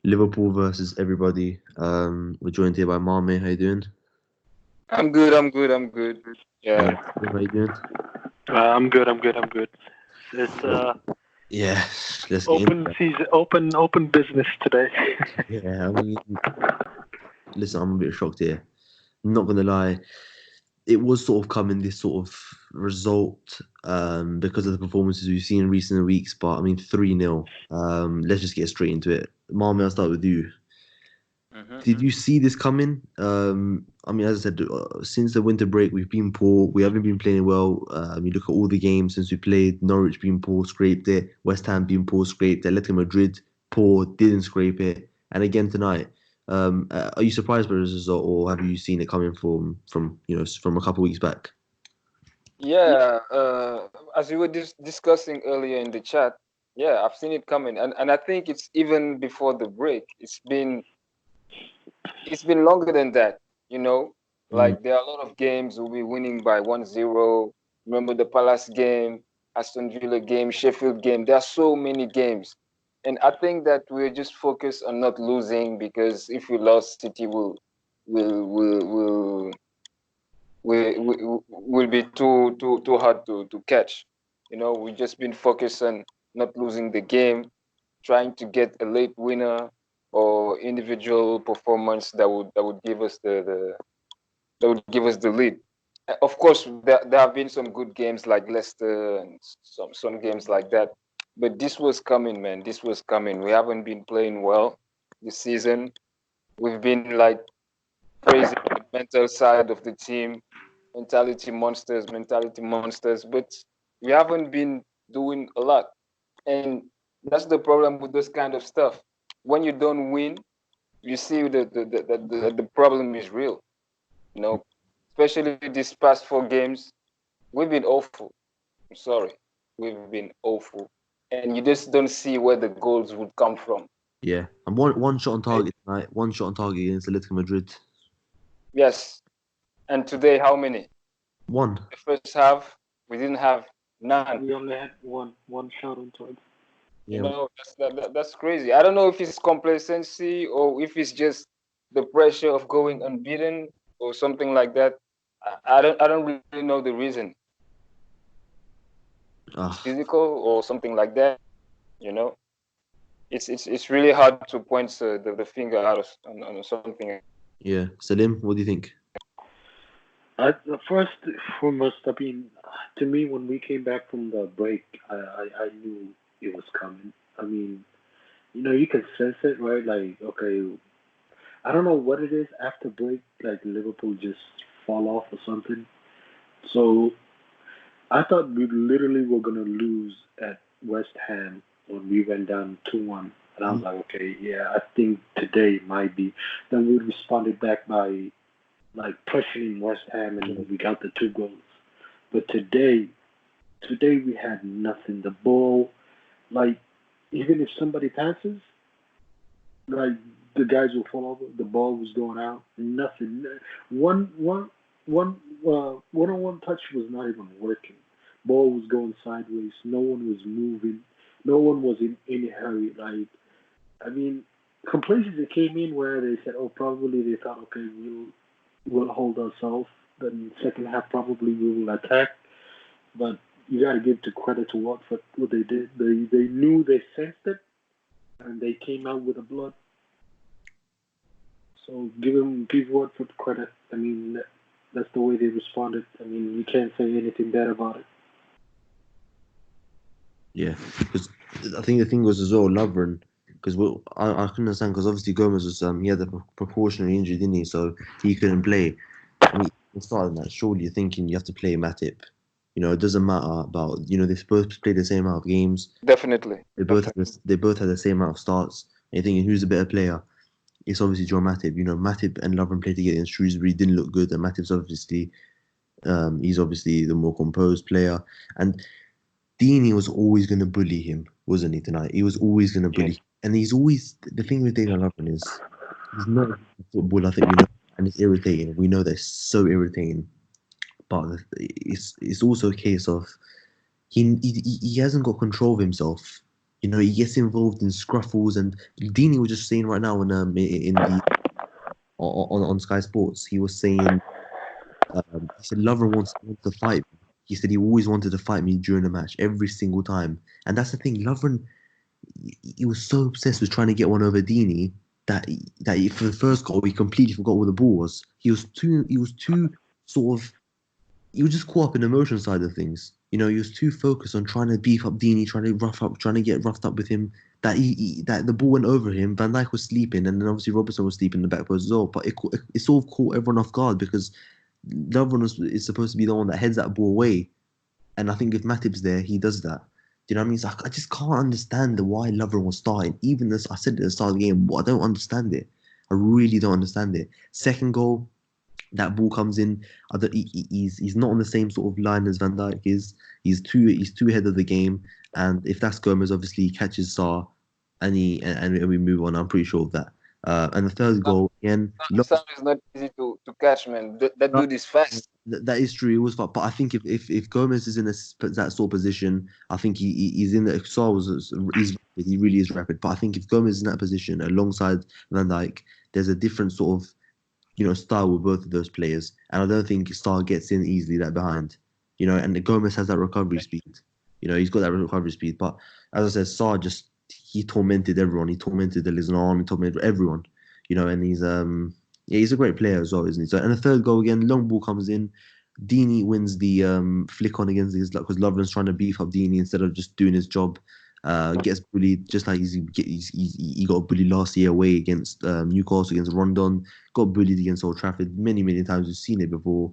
Liverpool versus everybody. We're joined here by Mame. How you doing? I'm good. I'm good. I'm good. And Yeah. how you doing? I'm good. I'm good. I'm good. It's Well, yeah, let's get into open that. season, open business today. Yeah, listen, I'm a bit shocked here. I'm not gonna lie. It was sort of coming this sort of result because of the performances we've seen in recent weeks. But I mean, 3-0. Let's just get straight into it. Mame, I'll start with you. hmm Did you see this coming? I mean, as I said, since the winter break, we've been poor. We haven't been playing well. You look at all the games since we played. Norwich being poor, scraped it. West Ham being poor, scraped it. Atletico Madrid poor, didn't scrape it. And again tonight. Are you surprised by this result, or have you seen it coming from from a couple of weeks back? Yeah. As we were discussing earlier in the chat, yeah, I've seen it coming, and I think it's even before the break. It's been longer than that. You know, Mm, like there are a lot of games we'll be winning by 1-0. Remember the Palace game, Aston Villa game, Sheffield game. There are so many games, and I think that we're just focused on not losing because if we lost, City will will be too hard to catch. You know, we've just been focused on not losing the game, trying to get a late winner or individual performance that would give us that would give us the lead. Of course, there have been some good games like Leicester and some games like that, but this was coming, man. This was coming. We haven't been playing well this season. We've been like praising the mental side of the team, mentality monsters, but we haven't been doing a lot. And that's the problem with this kind of stuff. When you don't win, you see the problem is real. You know, especially these past 4 games, we've been awful. I'm sorry, we've been awful, and you just don't see where the goals would come from. yeah, and one shot on Right? target tonight. One shot on target against Atletico Madrid. Yes, and today how many? One. The first half we didn't have none. We only had one shot on target. You Yeah. know, that's crazy. I don't know if it's complacency or if it's just the pressure of going unbeaten or something like that. I don't really know the reason. It's Ah, physical or something like that. You know, it's really hard to point the finger out on something. yeah. Salim, what do you think? First foremost, I mean, to me, when we came back from the break, I knew it was coming. I mean, you can sense it, right? Like, okay, I don't know what it is after break, like Liverpool just fall off or something. So I thought we literally were gonna lose at West Ham when we went down 2-1, and I was Mm, like, okay, yeah, I think today might be. Then we responded back by like pressuring West Ham, and we got the 2 goals. But today we had nothing. The ball, like even if somebody passes, like the guys will fall over. The ball was going out. Nothing. One one one one-on-one touch was not even working. Ball was going sideways. No one was moving. No one was in any hurry. Like I mean, complacency came in where they said, "Oh, probably they thought, okay, we'll hold ourselves. Then second half probably we will attack." But you got to give to credit to Watford what they did. They knew they sensed it and they came out with a blood. So give Watford credit. I mean that's the way they responded. I mean you can't say anything bad about it. yeah, because I think the thing was as well, Lovren, because I couldn't understand because obviously Gomez was he had a proportionary injury, didn't he? So he couldn't play. I mean, at the start of that, surely you're thinking you have to play Matip. It doesn't matter about they both played the same amount of games. Definitely. They both had the same amount of starts. And you're thinking who's the better player? It's obviously John Matip. Matip and Lovren played together in Shrewsbury, didn't look good, and Matip's obviously he's obviously the more composed player. And Dini was always going to bully him, wasn't he? Tonight, he was always going to bully, Yes. and he's always the thing with Daniel Lovren is he's not a football. I think we know, and it's irritating. We know that's so irritating, but it's also a case of he hasn't got control of himself. You know, he gets involved in scruffles, and Dini was just saying right now in the on Sky Sports, he was saying he said Lovren wants to fight me. He said he always wanted to fight me during a match every single time, and that's the thing. Lovren, he was so obsessed with trying to get one over Dini that for the first goal he completely forgot where the ball was. He was too sort of he was just caught up in the emotion side of things. You know, he was too focused on trying to beef up Dini, trying to get roughed up with him. That the ball went over him. Van Dijk was sleeping, and then obviously Robertson was sleeping in the back post as well. But it sort of caught everyone off guard because Lovren is supposed to be the one that heads that ball away, and I think if Matip's there, he does that. Do you know what I mean? So I just can't understand why Lovren was starting. Even this, I said at the start of the game, I don't understand it. I really don't understand it. Second goal, that ball comes in. I don't, he's not on the same sort of line as Van Dijk is. He's too ahead of the game. And if that's Gomez, obviously he catches Sarr, and we move on. I'm pretty sure of that. And the third Sam, goal again, Sam is not easy to catch, man. That dude is fast. that is true. It was, but I think if Gomez is in that sort of position, I think he's in the. Sarr he's rapid, he really is rapid. But I think if Gomez is in that position alongside Van Dijk, there's a different sort of style with both of those players. And I don't think Sarr gets in easily that behind. And Gomez has that recovery speed. He's got that recovery speed. But as I said, Sarr he tormented everyone. He tormented the Lisnard, he tormented everyone. And he's a great player as well, isn't he? So, and the third goal again, long ball comes in. Dini wins the flick on against his luck because Lovren's trying to beef up Dini instead of just doing his job. Gets bullied just like he got bullied last year away against Newcastle against Rondon. Got bullied against Old Trafford many times. We've seen it before.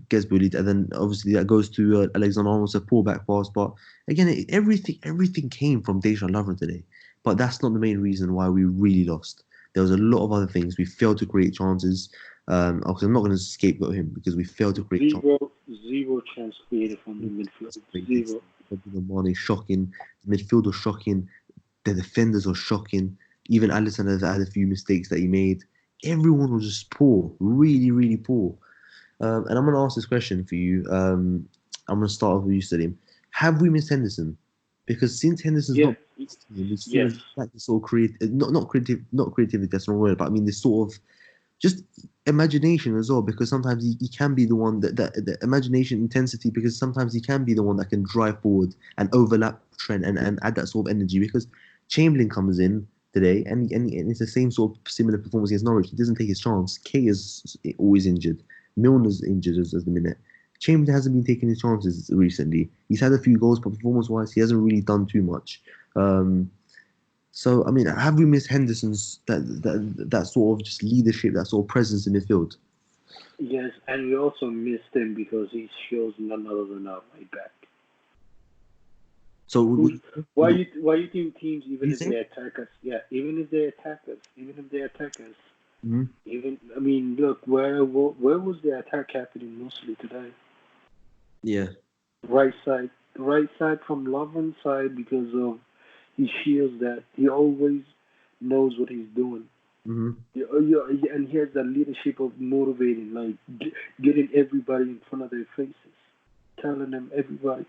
Gets bullied, and then obviously that goes to Alexander Arnold's a poor back pass. But again, everything came from Dejan Lovren today. But that's not the main reason why we really lost. There was a lot of other things. We failed to create chances. Obviously I'm not going to scapegoat him because we failed to create chances. Zero chance created from the midfield. Zero. Mane shocking. The midfield was shocking. The defenders were shocking. Even Alisson had a few mistakes that he made. Everyone was just poor, really, really poor. And I'm going to ask this question for you. I'm going to start off with you, Salim. Have we missed Henderson? Because since Henderson's Yes. we've Yes. seen like this sort of not creativity. That's the wrong word, but I mean this sort of just imagination as well. Because sometimes he can be the one that the imagination intensity. Because sometimes he can be the one that can drive forward and overlap Trent and add that sort of energy. Because Chamberlain comes in today and it's the same sort of similar performance against Norwich. He doesn't take his chance. Kay is always injured. Milner's injured as the minute. Chamberlain hasn't been taking his chances recently. He's had a few goals, but performance-wise, he hasn't really done too much. So, I mean, have we missed Henderson's that sort of just leadership, that sort of presence in midfield? Yes, and we also missed him because he shows none other than our right back. So, Why you think teams, even You if think? they attack us, even if they attack us, Mhm. I mean, look, where was the attack happening mostly today? Yeah. Right side from Lovren's side because of he shields that he always knows what he's doing. Hmm. And he has that leadership of motivating, like getting everybody in front of their faces, telling them everybody.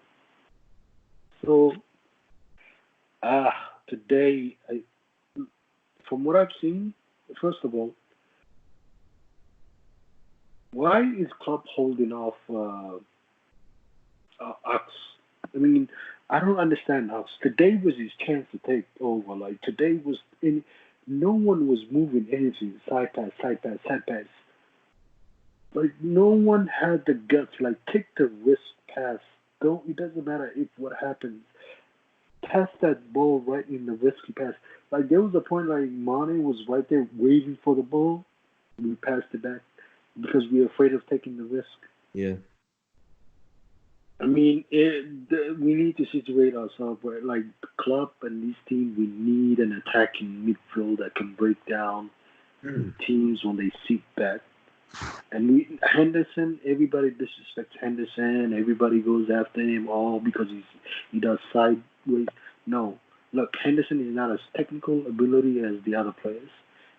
So today, from what I've seen, first of all, why is Klopp holding off Ox? I mean, I don't understand Ox. Today was his chance to take over. Like today was in. No one was moving anything. Side pass, side pass, side pass. Like no one had the guts. Like take the risk pass. Don't. It doesn't matter if what happens. Pass that ball right in the risky pass. Like there was a point like Mane was right there waiting for the ball. We passed it back because we were afraid of taking the risk. Yeah. I mean, we need to situate ourselves where, like, the club and this team, we need an attacking midfield that can break down teams when they sit back. And Henderson, everybody disrespects Henderson. Everybody goes after him all because he does sideways. No, look, Henderson is not as technical ability as the other players.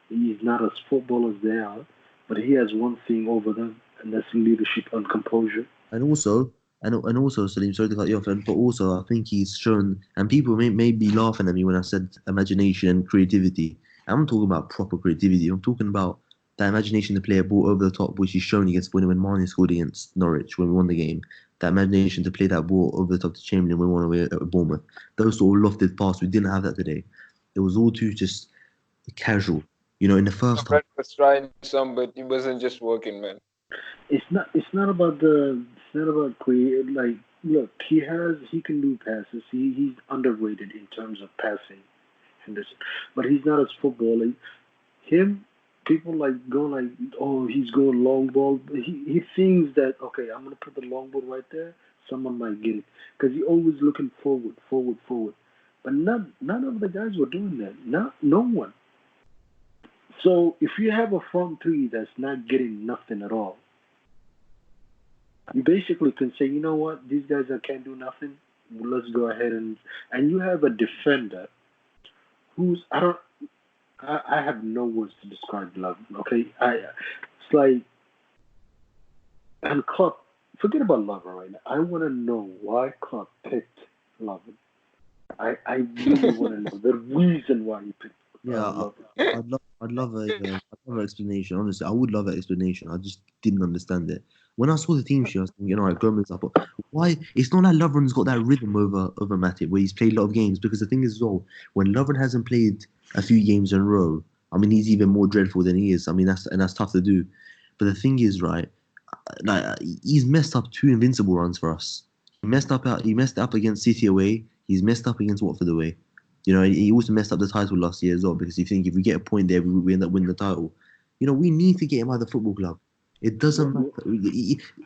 He's not as football as they are, but he has one thing over them, and that's leadership and composure. And also, And also, Salim, sorry to cut you off, but also I think he's shown, and people may be laughing at me when I said imagination and creativity. I'm talking about proper creativity. I'm talking about that imagination the player brought over the top, which he's shown against when Mane scored against Norwich when we won the game. That imagination to play that ball over the top to Chamberlain when we won away at Bournemouth. Those sort of lofted pass, we didn't have that today. It was all too just casual. In the first half. Brent was trying some, but it wasn't just working, man. It's not about create. Like, look, he can do passes. He's underrated in terms of passing, Henderson, but he's not as footballing. Him, people like going like, oh, he's going long ball. He thinks that, okay, I'm gonna put the long ball right there. Someone might get it because he always looking forward, forward, forward. But none of the guys were doing that. No one. So if you have a front three that's not getting nothing at all, you basically can say, you know what, these guys that can't do nothing. Let's go ahead and you have a defender who's I have no words to describe Love. Okay, it's like, and Klopp, forget about Lover right now. I want to know why Klopp picked Lover. I really want to know the reason why he picked Yeah, Lover. I'd love an explanation. Honestly, I would love an explanation. I just didn't understand it. When I saw the team sheet, I was thinking, all right, Gomez. I thought, why? It's not like Lovren's got that rhythm over Matip, where he's played a lot of games. Because the thing is, as well, when Lovren hasn't played a few games in a row, I mean, he's even more dreadful than he is. I mean, that's tough to do. But the thing is, right, like he's messed up two invincible runs for us. He messed up against City away. He's messed up against Watford away. He also messed up the title last year as well because you think if we get a point there, we end up winning the title. We need to get him out of the football club. It doesn't Look, matter.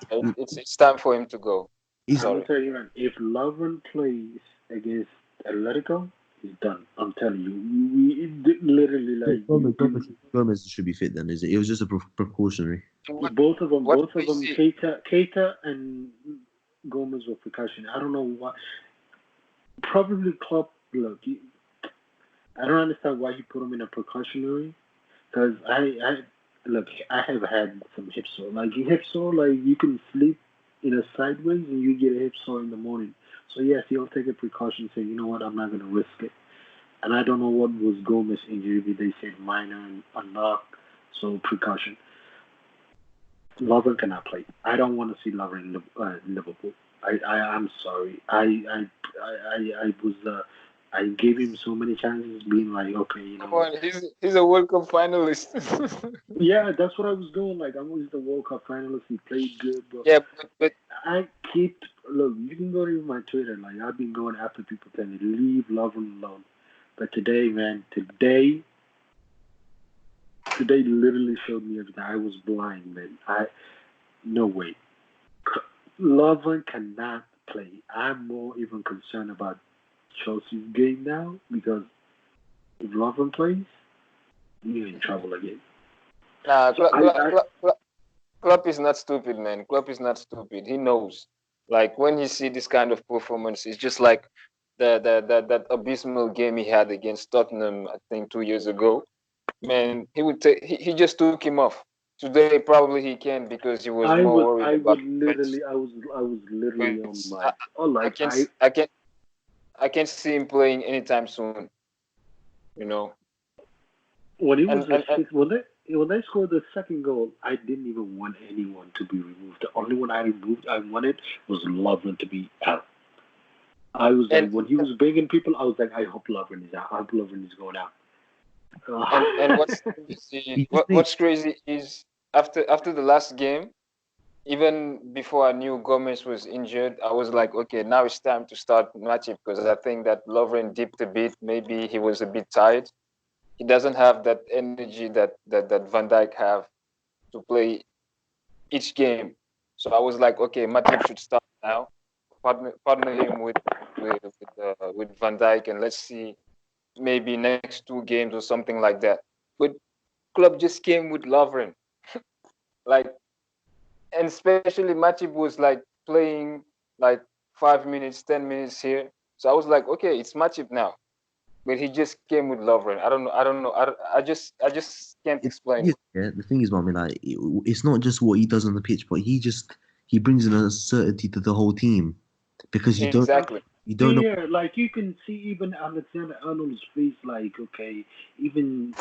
It's time for him to go. He's, I'm gonna Sorry. tell you, man. If Lovren plays against Atletico, he's done. I'm telling you, literally like Gomez should be fit then, is it? It was just a precautionary. What what both do of we them, see? Keita and Gomez were percussion. I don't know why. Probably Klopp. Look, I don't understand why he put him in a precautionary. Because look, I have had some hip sore. Like hip sore, like you can sleep in a sideways and you get a hip sore in the morning. So yes, he'll take a precaution, say, you know what, I'm not gonna risk it. And I don't know what was Gomez injury, but they said minor and a knock, so precaution. Lovren cannot play. I don't want to see Lovren in Liverpool. I'm sorry. I was I gave him so many chances, being like, okay, you Come know, on, he's a World Cup finalist. yeah, that's what I was doing. Like, I'm always the World Cup finalist. He played good, but Yeah, but I keep look. You can go to my Twitter. Like, I've been going after people telling me leave Lovren alone. But today, man, today literally showed me everything. I was blind, man. No way. Lovren cannot play. I'm more even concerned about Chelsea's game now because if Lovren plays, we're in trouble again. nah, So Klopp is not stupid, man. Klopp is not stupid. He knows. Like when he see this kind of performance, it's just like that abysmal game he had against Tottenham, I think 2 years ago. Man, he just took him off. Today probably he can because he was more worried I about would defense. literally, I was But literally on I, my, oh, I like can I can see him playing anytime soon. You know, when it was and when they scored the second goal, I didn't even want anyone to be removed. The only one I wanted was Lovren to be out. I was like, and when he was bringing people, I was like, I hope Lovren is out. I hope Lovren is going out. and what's crazy, He just made what's crazy is after the last game, even before I knew Gomez was injured, I was like, okay, now it's time to start Matip because I think that Lovren dipped a bit. Maybe he was a bit tired. He doesn't have that energy that Van Dijk have to play each game. So I was like, okay, Matip should start now. Partner him with Van Dijk, and let's see maybe next 2 games or something like that. But club just came with Lovren, like, and especially Matip was like playing like 5 minutes, 10 minutes here. So I was like, okay, it's Matip now. But he just came with Lovren. I don't know. I don't know. I just can't it. explain it. The thing is, I mean, like, it's not just what he does on the pitch, but he just he brings an uncertainty to the whole team because Exactly. you don't know. Yeah, like you can see even Alexander Arnold's face. Like, okay, even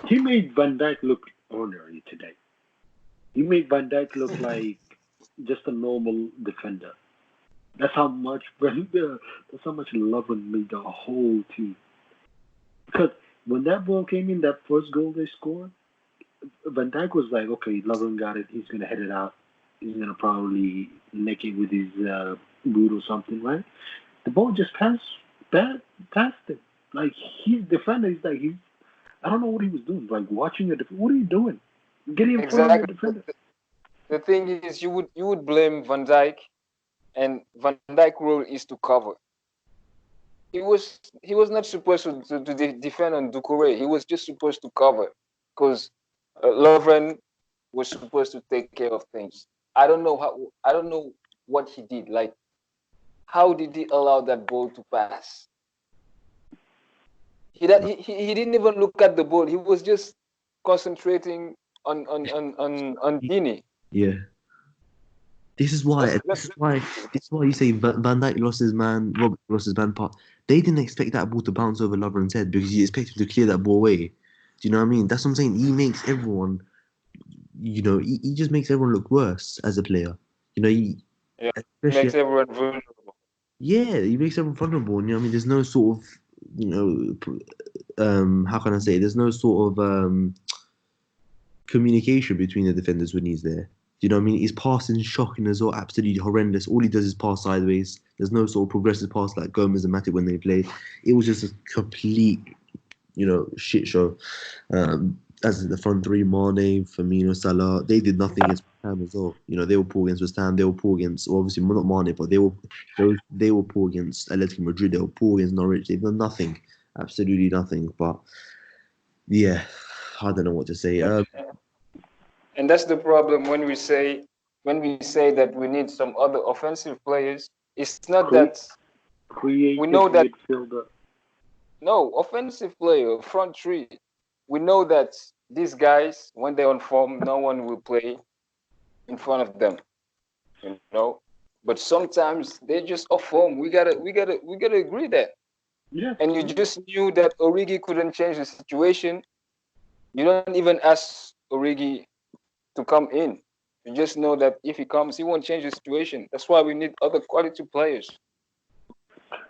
he made Van Dijk look ordinary today. He made Van Dijk look like just a normal defender. That's how much that's how much Lovren made the whole team. Because when that ball came in, that first goal they scored, Van Dijk was like, okay, Lovren got it. He's gonna head it out. He's gonna probably nick it with his boot or something, right? The ball just past him. Like he's defender. He's like he's. I don't know what he was doing. Like watching a defender. What are you doing? Getting in front of your Exactly. defender. The thing is, you would blame Van Dijk, and Van Dijk role is to cover. He was not supposed to defend on Doucouré. He was just supposed to cover because Lovren was supposed to take care of things. I don't know what he did. Like, how did he allow that ball to pass? He didn't even look at the ball. He was just concentrating on Dini. Yeah, this is why. That's This that's is why. This is why you say Van Dijk lost his man. Robert lost his man. Part. They didn't expect that ball to bounce over Lovren's head because you expect him to clear that ball away. Do you know what I mean? That's what I'm saying. He makes everyone. He just makes everyone look worse as a player. yeah. Especially Makes everyone vulnerable. yeah, he makes everyone vulnerable. And, I mean, there's no sort of how can I say? There's no sort of communication between the defenders when he's there. You know what I mean? His passing is shocking as well, absolutely horrendous. All he does is pass sideways. There's no sort of progressive pass like Gomez and Matip when they played. It was just a complete, shit show. As in the front three, Mane, Firmino, Salah, they did nothing against West Ham as well. They were poor against West Ham. They were poor against, well, obviously not Mane, but they were poor against Atletico Madrid. They were poor against Norwich. They've done nothing, absolutely nothing. But yeah, I don't know what to say. And that's the problem when we say that we need some other offensive players. It's not Cre- that we creative know that midfielder. no offensive player front three. We know that these guys, when they're on form, no one will play in front of them. You know, but sometimes they're just off form. We gotta agree that. Yes, And you yeah. just knew that Origi couldn't change the situation. You don't even ask Origi to come in. You just know that if he comes, he won't change the situation. That's why we need other quality players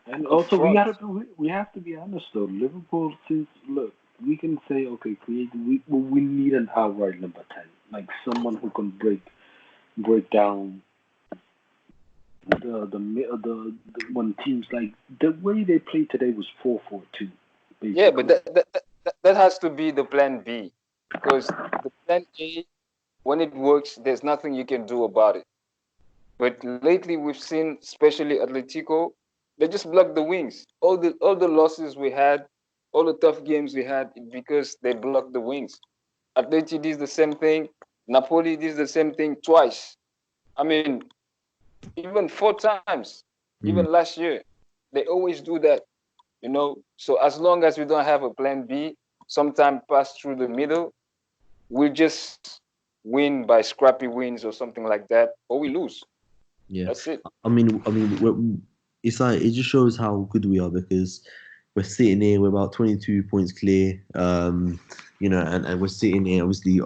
And in also front. we have to be honest though. Liverpool, since look, we can say okay, create. We need an outright number 10, like someone who can break down the when teams like the way they played today was 4-4-2, Yeah, but basically. that has to be the plan B, because the plan A, when it works, there's nothing you can do about it. But lately, we've seen, especially Atletico, they just block the wings. All the losses we had, all the tough games we had, because they blocked the wings. Atleti did the same thing. Napoli did the same thing twice. I mean, even 4 times, even Mm, last year. They always do that, you know. So as long as we don't have a plan B, sometime pass through the middle, we just win by scrappy wins or something like that, or we lose. yeah. That's it. It's like it just shows how good we are because we're sitting here, we're about 22 points clear, and we're sitting here obviously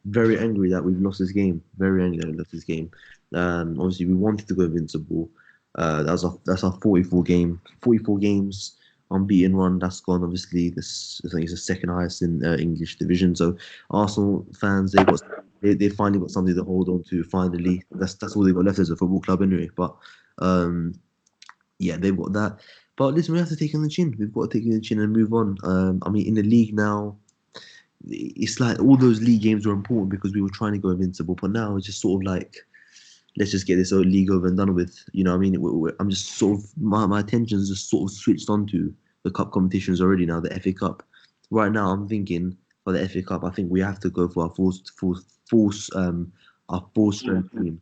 very angry that we've lost this game. Very angry that we lost this game. Obviously we wanted to go invincible. That's our 44 games unbeaten run. That's gone. Obviously, this I think it's the second highest in English division. So Arsenal fans, they finally got something to hold on to. Finally, that's all they got left as a football club anyway. But um, yeah, they've got that. But listen, we have to take it on the chin. We've got to take it on the chin and move on. I mean, in the league now, it's like all those league games were important because we were trying to go invincible. But now it's just sort of like, let's just get this league over and done with. You know what I mean? I'm just sort of, my attention's just sort of switched onto the cup competitions already now, the FA Cup. Right now, I'm thinking for the FA Cup, I think we have to go for our full Yeah, strength team.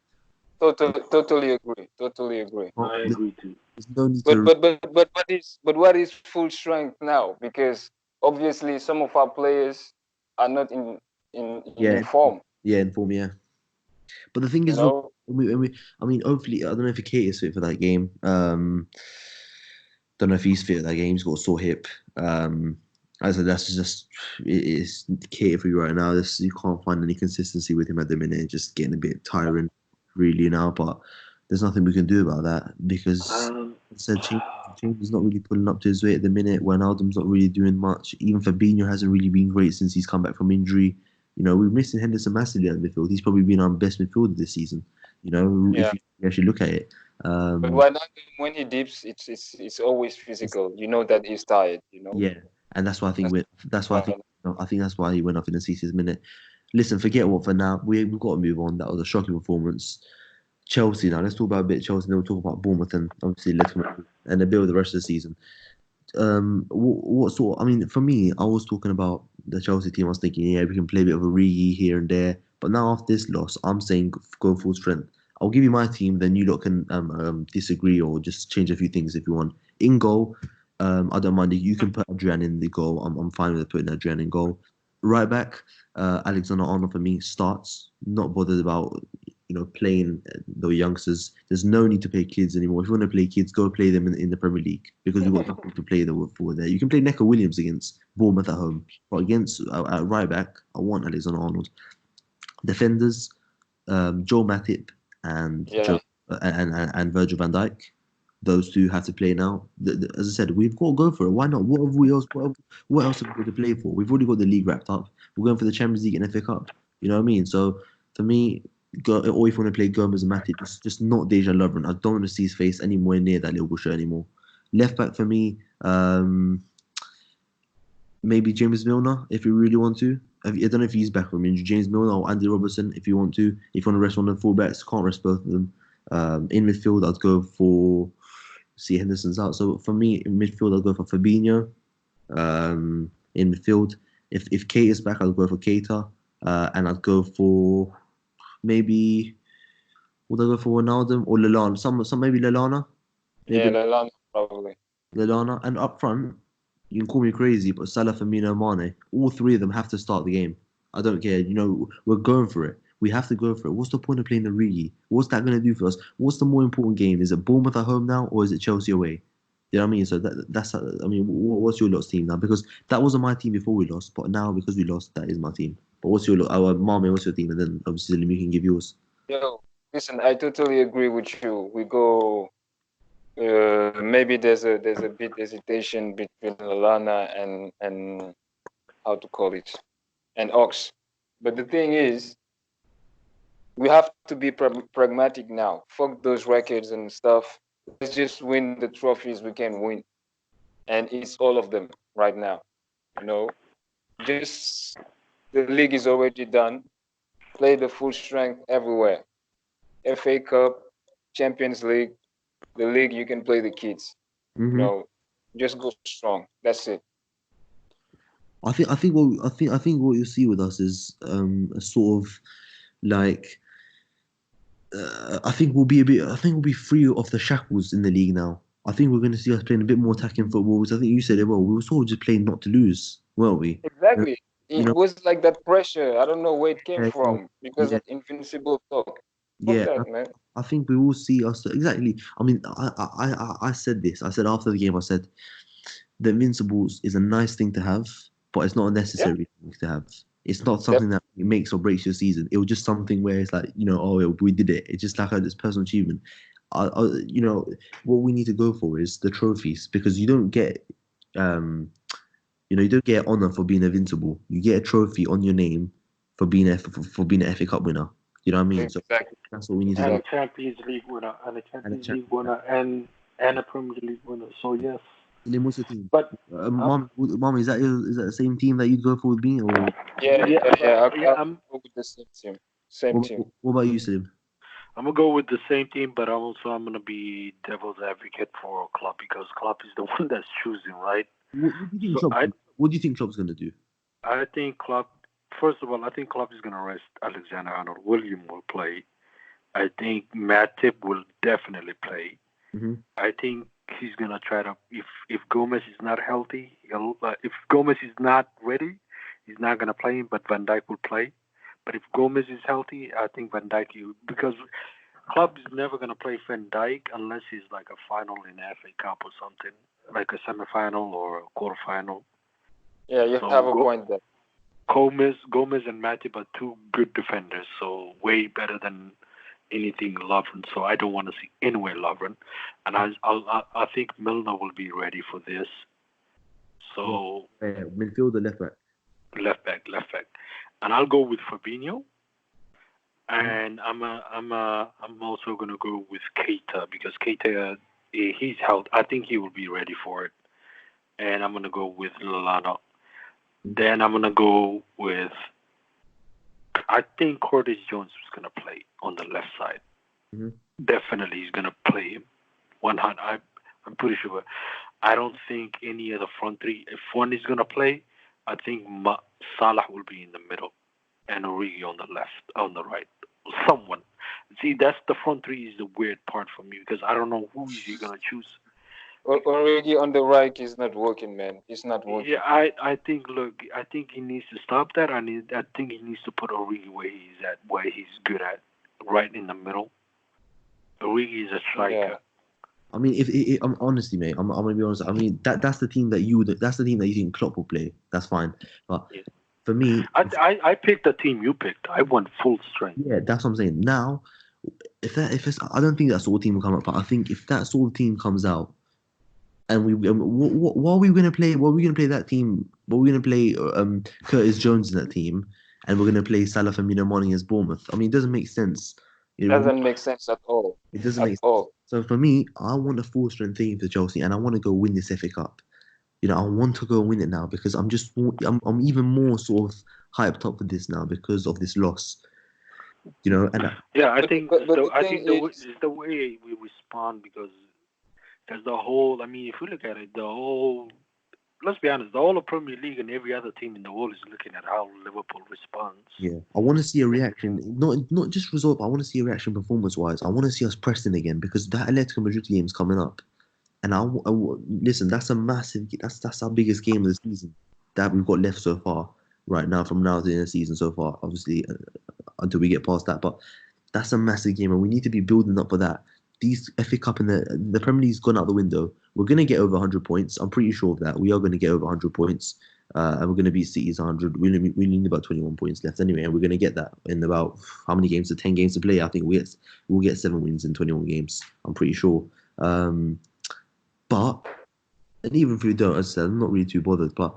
Totally agree. Totally agree. I agree too. There's no need But to. but but but what is full strength now? Because obviously some of our players are not in Yeah, form. yeah, inform, yeah. But the thing You is, look, know, I mean, hopefully, I don't know if Kate is fit for that game. Don't know if he's fit for that game. He's got a sore hip. As I said, that's just it's Kate for you right now. This, you can't find any consistency with him at the minute. It's just getting a bit tiring, really now. But there's nothing we can do about that because, Um, as I said, James is not really pulling up to his weight at the minute. Wijnaldum's not really doing much. Even Fabinho hasn't really been great since he's come back from injury. You know, we're missing Henderson massively at midfield. He's probably been our best midfielder this season. You know, yeah. if you actually look at it. But Um, why not when he dips? It's always it's, physical. You know that he's tired. You know. yeah, and that's why I think That's that's why I think why. I think that's why he went off in the 60th minute. Listen, forget what for now. We've got to move on. That was a shocking performance. Chelsea now. Let's talk about a bit of Chelsea. Then we'll talk about Bournemouth and obviously Liverpool and a bit of the rest of the season. What sort? I mean, for me, I was talking about the Chelsea team. I was thinking, yeah, we can play a bit of a Rigi here and there. But now after this loss, I'm saying go full strength. I'll give you my team, then you lot can disagree or just change a few things if you want. In goal, I don't mind. You can put Adrian in the goal. I'm fine with putting Adrian in goal. Right back, Alexander Arnold for me starts. Not bothered about playing the youngsters. There's no need to play kids anymore. If you want to play kids, go play them in the Premier League because we've got nothing to play them for there. You can play Neco Williams against Bournemouth at home, but against at right back, I want Alexander Arnold. Defenders, Joe Matip and Yeah. Joe and Virgil van Dijk. Those two have to play now. As I said, we've got to go for it. Why not? What have we else? What else have we got to play for? We've already got the league wrapped up. We're going for the Champions League and FA Cup. You know what I mean? So for me, go, or if you want to play Gomez and Matip, just not Dejan Lovren. I don't want to see his face anywhere near that Liverpool shirt anymore. Left back for me, maybe James Milner if you really want to. I don't know if he's back from injury. James Milner or Andy Robertson if you want to. If you want to rest one of the fullbacks, can't rest both of them. In midfield, I'd go for. See, Henderson's out. So for me, in midfield, I'd go for Fabinho. In midfield, if Kate is back, I'll go for Keita. And I'd go for maybe. Would I go for Ronaldo or Lallana? Some maybe Lallana. Yeah, Maybe Lallana probably. Lallana. And up front, you can call me crazy, but Salah, Firmino, Mane, all three of them have to start the game. I don't care. You know, we're going for it. We have to go for it. What's the point of playing the Origi? What's that going to do for us? What's the more important game? Is it Bournemouth at home now, or is it Chelsea away? You know what I mean? So that's. I mean, what's your lot's team now? Because that wasn't my team before we lost, but now because we lost, that is my team. But what's your our Mame? What's your team? And then obviously Salim, you can give yours. Yo, listen, I totally agree with you. We go. Maybe there's a bit hesitation between Lallana and how to call it and Ox, but the thing is, we have to be pragmatic now. Fuck those records and stuff. Let's just win the trophies we can win, and it's all of them right now. You know, just the league is already done. Play the full strength everywhere. FA Cup, Champions League, the league you can play the kids. You Hmm. know, just go strong. That's it. I think what you'll see with us is a sort of like I think we'll be free of the shackles in the league now. I think we're going to see us playing a bit more attacking football. Which I think you said it well. We were sort of just playing not to lose, weren't we? Exactly. You It know, was like that pressure. I don't know where it came yeah, from because yeah, that invincible talk. Fuck yeah. that, man. I think we will see us exactly. I mean, I said this. I said after the game, I said the Invincibles is a nice thing to have, but it's not a Yeah, necessary thing to have. It's not something that makes or breaks your season. It was just something where it's like, oh, yeah, we did it. It's just like this personal achievement. What we need to go for is the trophies because um, you don't get honor for being invincible. You get a trophy on your name for being an FA Cup winner. You know what I mean? So exactly. that's what we need to and go. a Exactly. Champions League winner, and a And a Champions champ. League winner, and a Premier League winner. So yes, Then what's your team? but Mom, is that the same team that you'd go for with me, or Yeah, yeah, yeah, but yeah. yeah, I'll go with the same team. Same team. what about you, Salim? I'm gonna go with the same team, but I'm gonna be devil's advocate for Klopp because Klopp is the one that's choosing, right? What do you think So I What do you think Klopp's gonna do? I think Klopp. First of all, I think Klopp is gonna rest Alexander Arnold. William will play. I think Matip will definitely play. Hmm. I think he's gonna try to if Gomez is not healthy, if Gomez is not ready, he's not gonna play him. But Van Dijk will play. But if Gomez is healthy, I think Van Dijk, because club is never going to play Van Dijk unless it's like a final in FA Cup or something, like a semi-final or a quarter-final. Yeah, you So have a point there. Gomez and Matip are two good defenders, so way better than anything Lovren. So I don't want to see anywhere Lovren, and I think Milner will be ready for this. So midfielder, left back. left back, and I'll go with Fabinho. And I'm also gonna go with Keita because Keita he's held. I think he will be ready for it. And I'm gonna go with Lallana. Then I'm gonna go with. I think Curtis Jones is gonna play on the left side. Mm-hmm. Definitely, he's gonna play him. 100. I'm pretty sure. I don't think any of the front three. If one is gonna play, I think Salah will be in the middle, and Origi on the left, on the right. Someone. See, that's the front three is the weird part for me because I don't know who is he gonna choose. Already on the right is not working, man. It's not working. Yeah, I think. Look, I think he needs to stop that. I think he needs to put Origi where he's at, where he's good at, right in the middle. Origi is a striker. Yeah. I mean, if I'm honestly, mate, I'm gonna be honest. I mean, that's the team that you think Klopp will play. That's fine, but Yeah. for me, I picked the team you picked. I went full strength. yeah, that's what I'm saying. Now, if it's, I don't think that sort of team will come up. But I think if that sort of team comes out, and what are we gonna play? What are we gonna play that team? What are we gonna play? Curtis Jones in that team, and we're gonna play Salah Firmino Morning as Bournemouth. I mean, it doesn't make sense. It doesn't make sense at all. It doesn't at make sense. all. So for me, I want a full strength team for Chelsea, and I want to go win this FA Cup. I want to go win it now because I'm even more sort of hyped up for this now because of this loss. And Yeah, I think it's the way we respond because there's the whole. I mean, if you look at it, the whole. Let's be honest, the whole of Premier League and every other team in the world is looking at how Liverpool responds. Yeah, I want to see a reaction, not just result. But I want to see a reaction performance-wise. I want to see us pressing again because that Atletico Madrid game is coming up, and listen. That's a massive. That's our biggest game of the season that we've got left so far. Right now, from now to the end of the season so far, obviously, until we get past that, but that's a massive game, and we need to be building up for that. These FA Cup and the Premier League's gone out the window. We're going to get over 100 points. I'm pretty sure of that. We are going to get over 100 points, and we're going to beat City's 100. We need about 21 points left anyway, and we're going to get that in about how many games? 10 games to play. I think we'll get 7 wins in 21 games. I'm pretty sure. But and even if we don't, as I said, I'm not really too bothered. But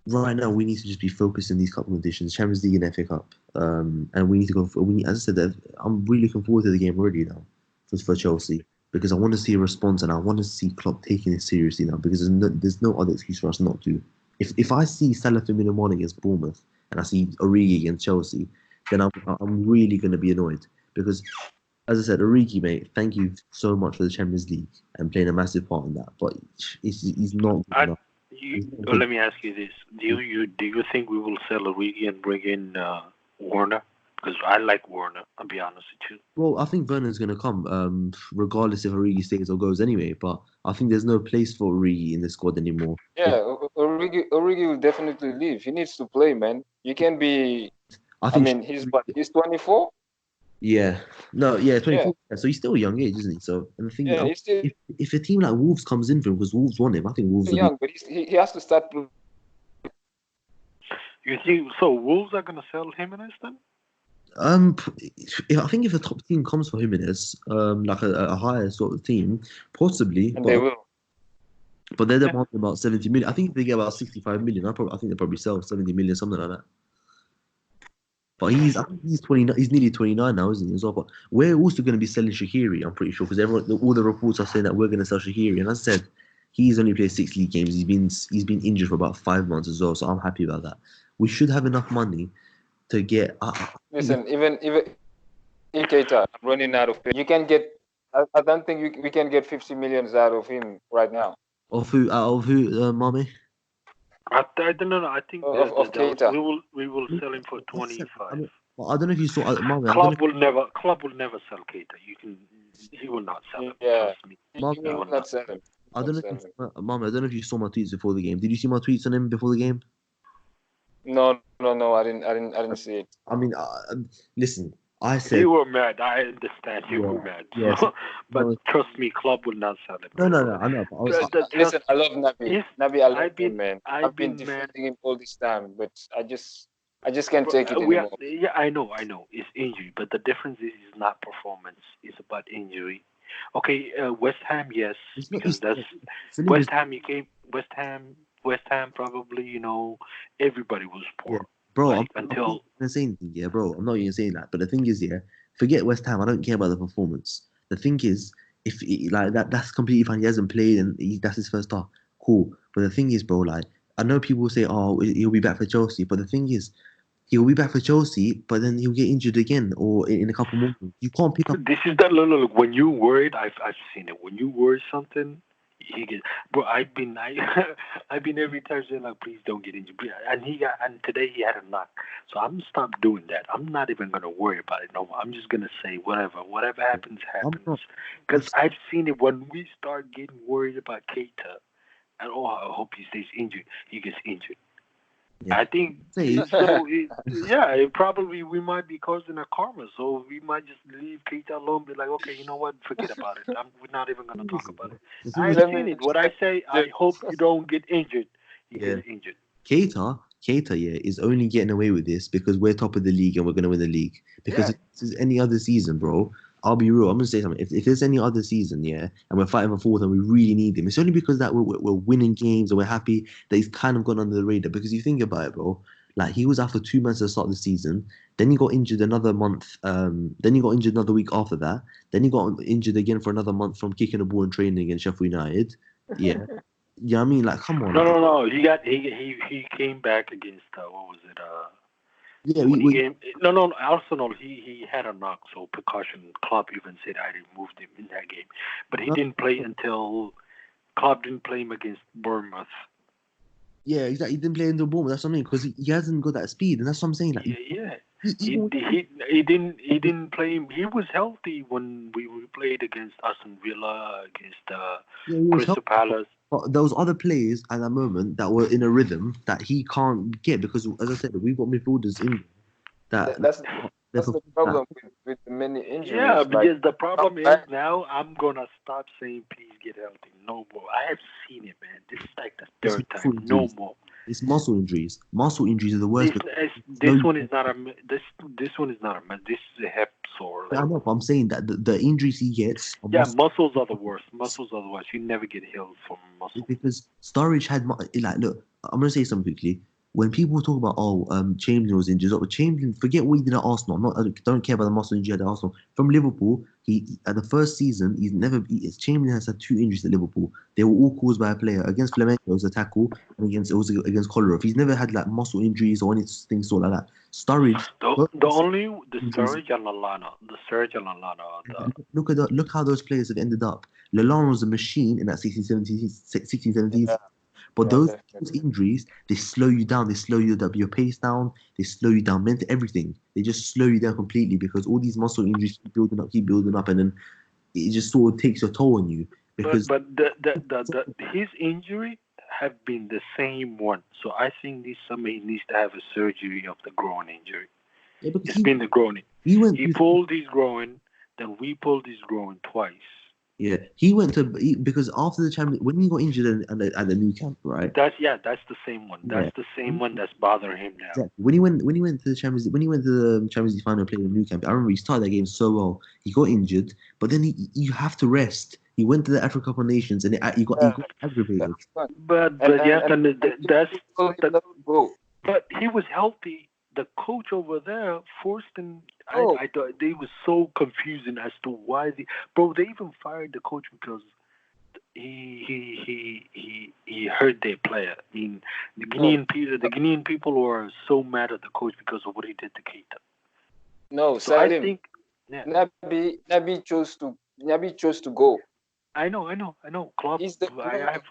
right now, we need to just be focused in these cup competitions, Champions League and FA Cup, and we need to go. As I said, I'm really looking forward to the game already now for Chelsea because I want to see a response and I want to see Klopp taking it seriously now because there's no other excuse for us not to. If I see Salah Firmino morning against Bournemouth and I see Origi against Chelsea, then I'm really going to be annoyed because, as I said, Origi, mate, thank you so much for the Champions League and playing a massive part in that, but he's not good enough. Let me ask you this: Do you think we will sell Origi and bring in Warner? Because I like Warner. I'll be honest with you. Well, I think Vernon's going to come, regardless if Origi stays or goes anyway. But I think there's no place for Origi in the squad anymore. Yeah, Origi will definitely leave. He needs to play, man. You can be. I mean, he's 24. Yeah, no, yeah, 24. Yeah. So he's still a young age, isn't he? So, and the thing is, still, if a team like Wolves comes in for him because Wolves want him, I think Wolves will young, but he has to start. You think so? Wolves are gonna sell Jimenez then? I think if a top team comes for Jimenez, like a higher sort of team, possibly. And they will. But they're demanding about 70 million. I think if they get about 65 million, I think they'll probably sell 70 million, something like that. But he's 29. He's nearly 29 now, isn't he? As well. But we're also going to be selling Shaqiri, I'm pretty sure, because all the reports are saying that we're going to sell Shaqiri. And as I said, he's only played 6 league games. He's been injured for about 5 months as well. So I'm happy about that. We should have enough money to get. Listen, even in Keita, I'm running out of pay. You can get. I don't think we can get 50 millions out of him right now. Of who? Mame? I don't know. I think Keita. we will sell him for 25. I don't know if you saw Mame. Club will never sell Keita. He will not sell him. Yeah, Trust me. he will not sell him. I don't know if you saw my tweets before the game. Did you see my tweets on him before the game? No. I didn't see it. I mean, listen, I They said, were mad. I understand they were yeah, mad. yes, But no, trust me, club will not no, celebrate. no, Bro. no, I know, but The, the trust Listen, I love Nabi. if Nabi, I love I've him, been man. I've I've been been mad. defending him all this time, but I just can't Bro, take it we are, anymore. yeah, I know. It's injury, but the difference is it's not performance. It's about injury. Okay, West Ham, yes, it's not. because that's Salim West is, Ham. West Ham. Probably, everybody was yeah, poor. bro. Like I'm not until gonna say anything, yeah, bro. I'm not even saying that. But the thing is, yeah, forget West Ham. I don't care about the performance. The thing is, if like that's completely fine. He hasn't played and that's his first start. Cool. But the thing is, bro, like I know people say, oh, he'll be back for Chelsea. But the thing is, he'll be back for Chelsea, but then he'll get injured again or in a couple more months. You can't pick up. this is the look. When you worried, I've seen it. When you worry something, he gets. Bro, I've been every time saying like, please don't get injured. And today he had a knock. So I'm gonna stop doing that. I'm not even gonna worry about it no more. I'm just gonna say whatever happens I'm happens. not. Because I've seen it when we start getting worried about Keita, and I hope he stays injured. He gets injured. Yeah. I think Say so. Probably we might be causing a karma, so we might just leave Keita alone. Be like, okay, you know what? Forget about it. We're not even gonna talk about it. the thing is, I've Let seen me it. What I say, I hope you don't get injured. He yeah. gets injured. Keita, yeah, is only getting away with this because we're top of the league and we're gonna win the league. Because Yeah. if this is any other season, bro, I'll be real. I'm gonna say something. If there's any other season, yeah, and we're fighting for fourth and we really need him, it's only because that we're winning games and we're happy that he's kind of gone under the radar. Because you think about it, bro, like he was out for 2 months at the start of the season, then he got injured another month, then he got injured another week after that, then he got injured again for another month from kicking the ball and training against Sheffield United. Yeah, yeah, I mean, like, come on, No, like, no, no. He came back against what was it? yeah, When he came, no. Arsenal, he had a knock, so precaution. Klopp even said I removed him in that game, but he no, didn't play until Klopp didn't play him against Bournemouth. yeah, exactly. He didn't play in the ball. That's what I mean because he hasn't got that speed, and that's what I'm saying. Like, Yeah, yeah. even He didn't play him. He was healthy when we played against Aston Villa, against yeah, he was Crystal helping. Palace. But there was other players at that moment that were in a rhythm that he can't get because, as I said, we've got midfielders in that, that that's they're that's the performing that. problem with the many Yeah, injuries. Like, because the problem is now I'm gonna stop saying please get healthy. No more. I have seen it, man. This is like the It's third time. muscle No injuries. more. It's muscle injuries. Muscle injuries are the worst This because this slow you one is down. not a this one is not a this is a hip sore. I Like, know, but I'm saying that the injuries he gets are yeah, muscle. muscles are the worst. Muscles are the worst. You never get healed from muscles. Because Sturridge had like look, I'm gonna say something quickly. When people talk about Chamberlain was injured, Chamberlain forget what he did at Arsenal. I don't care about the muscle injury at Arsenal. From Liverpool, he at the first season Chamberlain has had two injuries at Liverpool. They were all caused by a player. Against Flamengo it was a tackle, and against Kolarov. He's never had like muscle injuries or anything sort like that. Sturridge, The both the only the injuries. Sturridge and Lallana, the Sturridge and Lallana are the Look how those players have ended up. Lalana was a machine in that 16, 17 yeah, but yeah, those definitely. injuries, they slow you down. They slow your pace down. They slow you down mentally, everything. They just slow you down completely because all these muscle injuries keep building up, and then it just sort of takes your toll on you. but Because but his injury have been the same one. So I think this summer he needs to have a surgery of the groin injury. yeah, because It's been the groin. he went He through pulled his groin, then we pulled his groin twice. yeah because after the champion when he got injured at the new camp, right? That's the same one. That's Yeah. the same one that's bothering him now. Exactly. When he went to the Champions League, when he went to the Champions League final and played in Nou Camp, I remember he started that game so well. He got injured, but then you have to rest. He went to the Africa Cup of Nations and he Yeah, got aggravated. that's fun. But you have to And that's people told him the not to go. but he was healthy. The coach over there forced him. Oh, I thought they was so confusing as to why bro. They even fired the coach because he hurt their player. I mean, no, The Guinean people were so mad at the coach because of what he did to Keita. no, So I Salim. think, yeah, Nabi chose to go. I know. Club, He's the I no have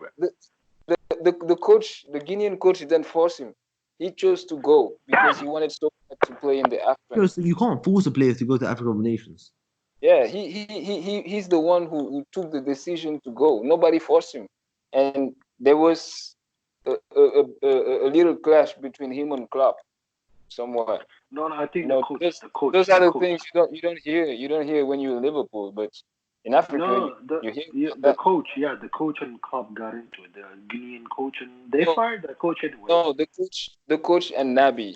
the coach, the Guinean coach didn't force him. He chose to go because he wanted so bad to play in the AFCON. So you can't force a player to go to Africa Cup of Nations. Yeah, he's the one who took the decision to go. Nobody forced him, and there was a little clash between him and Klopp somewhere. No, no, I You think know, those are the the coach. things you don't hear when you're in Liverpool, but in Africa No, you hear the that. coach, yeah, the coach and Klopp got into it. The Guinean coach, and they No, fired the coach anyway. no, the coach and Nabi.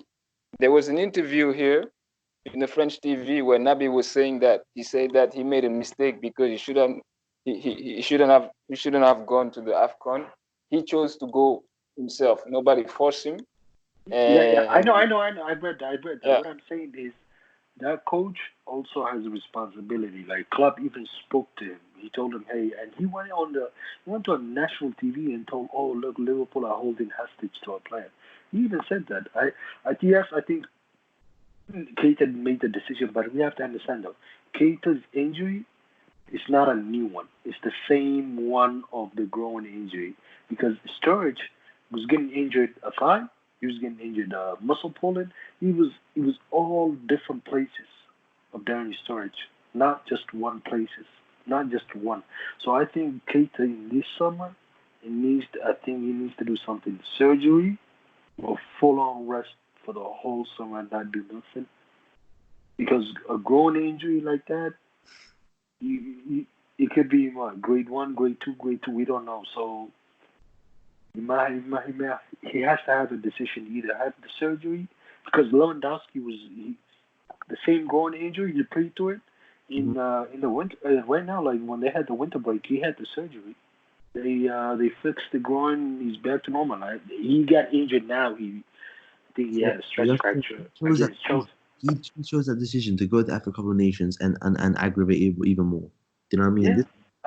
There was an interview here in the French TV where Nabi was saying that he said that he made a mistake because he shouldn't have gone to the AFCON. He chose to go himself. Nobody forced him, Yeah, yeah, and I know. I read that. yeah, What I'm saying is that coach also has a responsibility. Like Klopp even spoke to him. He told him, "Hey," and he went on national TV and told, "Oh, look, Liverpool are holding hostage to our player." He even said that. Yes, I think Keita made the decision, but we have to understand though, Keita's injury is not a new one. It's the same one of the growing injury because Sturridge was getting injured a thigh, he was getting injured muscle pulling. He was all different places of Darren Sturridge, not just one places, not just one. So I think Keita in this summer, I think he needs to do something surgery or full on rest for the whole summer and not do nothing because a growing injury like that it could be what grade one, grade two. We don't know. So he has to have a decision. Either have the surgery because Lewandowski the same groin injury. He played through it Mhm. in the winter. Right now, like when they had the winter break, he had the surgery. They fixed the groin. He's back to normal. He got injured now. I think he Yeah, had a but stress fracture it shows that against Chelsea. he chose that decision to go to Africa Cup of Nations and aggravate it even more. Do you know what I mean? Yeah,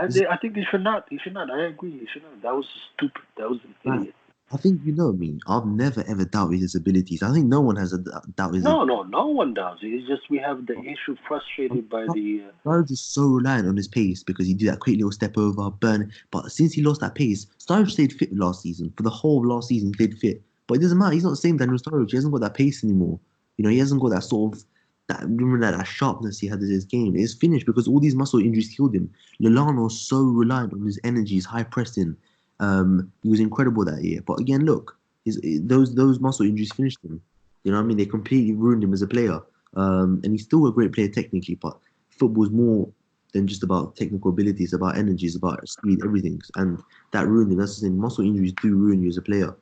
This I think they should not. He should not. I agree. He should not. That was stupid. That was an like, idiot. I think you know me. I've never ever doubted his abilities. I think no one has a doubt his No, abilities. no, no one does. It's just we have the issue frustrated by the. Sturridge is so reliant on his pace because he did that quick little step over, burn. But since he lost that pace, Sturridge stayed fit last season. For the whole of last season, he stayed fit. But it doesn't matter. He's not the same Daniel Sturridge. He hasn't got that pace anymore. You know, he hasn't got that sort of that sharpness he had in his game. It's finished because all these muscle injuries killed him. Lallana's so reliant on his energy, his high pressing. He was incredible that year. But again, look, those muscle injuries finished him. You know what I mean? They completely ruined him as a player. And he's still a great player technically, but football is more than just about technical ability. It's about energy. It's about speed, everything. And that ruined him. That's the thing. Muscle injuries do ruin you as a player.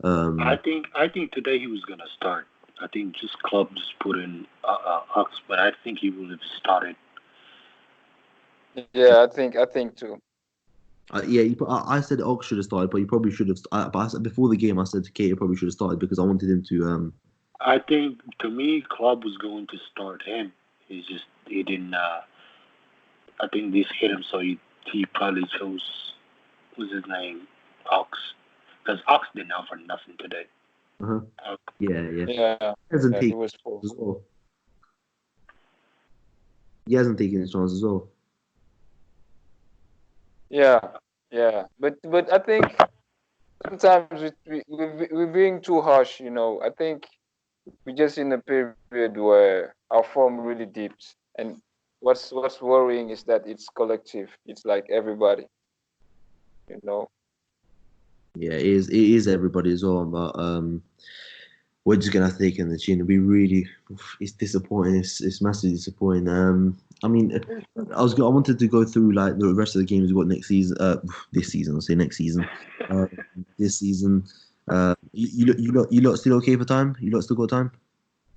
Um, I think today he was gonna start. I think just club just put in Ox, but I think he would have started. yeah, I think too. yeah, I said Ox should have started, but he probably should have. But I said, before the game, I said to Kate, he probably should have started because I wanted him to. I think to me, club was going to start him. He didn't. I think this hit him, so he probably chose what's his name, Ox, because Ox didn't offer nothing today. Uh-huh. Uh, Yeah, yeah. Yeah, He hasn't yeah, he taken was his poor. chance as well. He hasn't taken his chance as well. Yeah, yeah, but I think sometimes we're being too harsh. I think we're just in a period where our form really dips, and what's worrying is that it's collective. It's like everybody, you know. Yeah, it is. It is everybody as well. But we're just gonna have to take it in the chin. We really, it's disappointing. It's massively disappointing. I mean, I wanted to go through like the rest of the games we got next season. This season. I'll say next season. Uh, this season. You lot still okay for time? You lot still got time?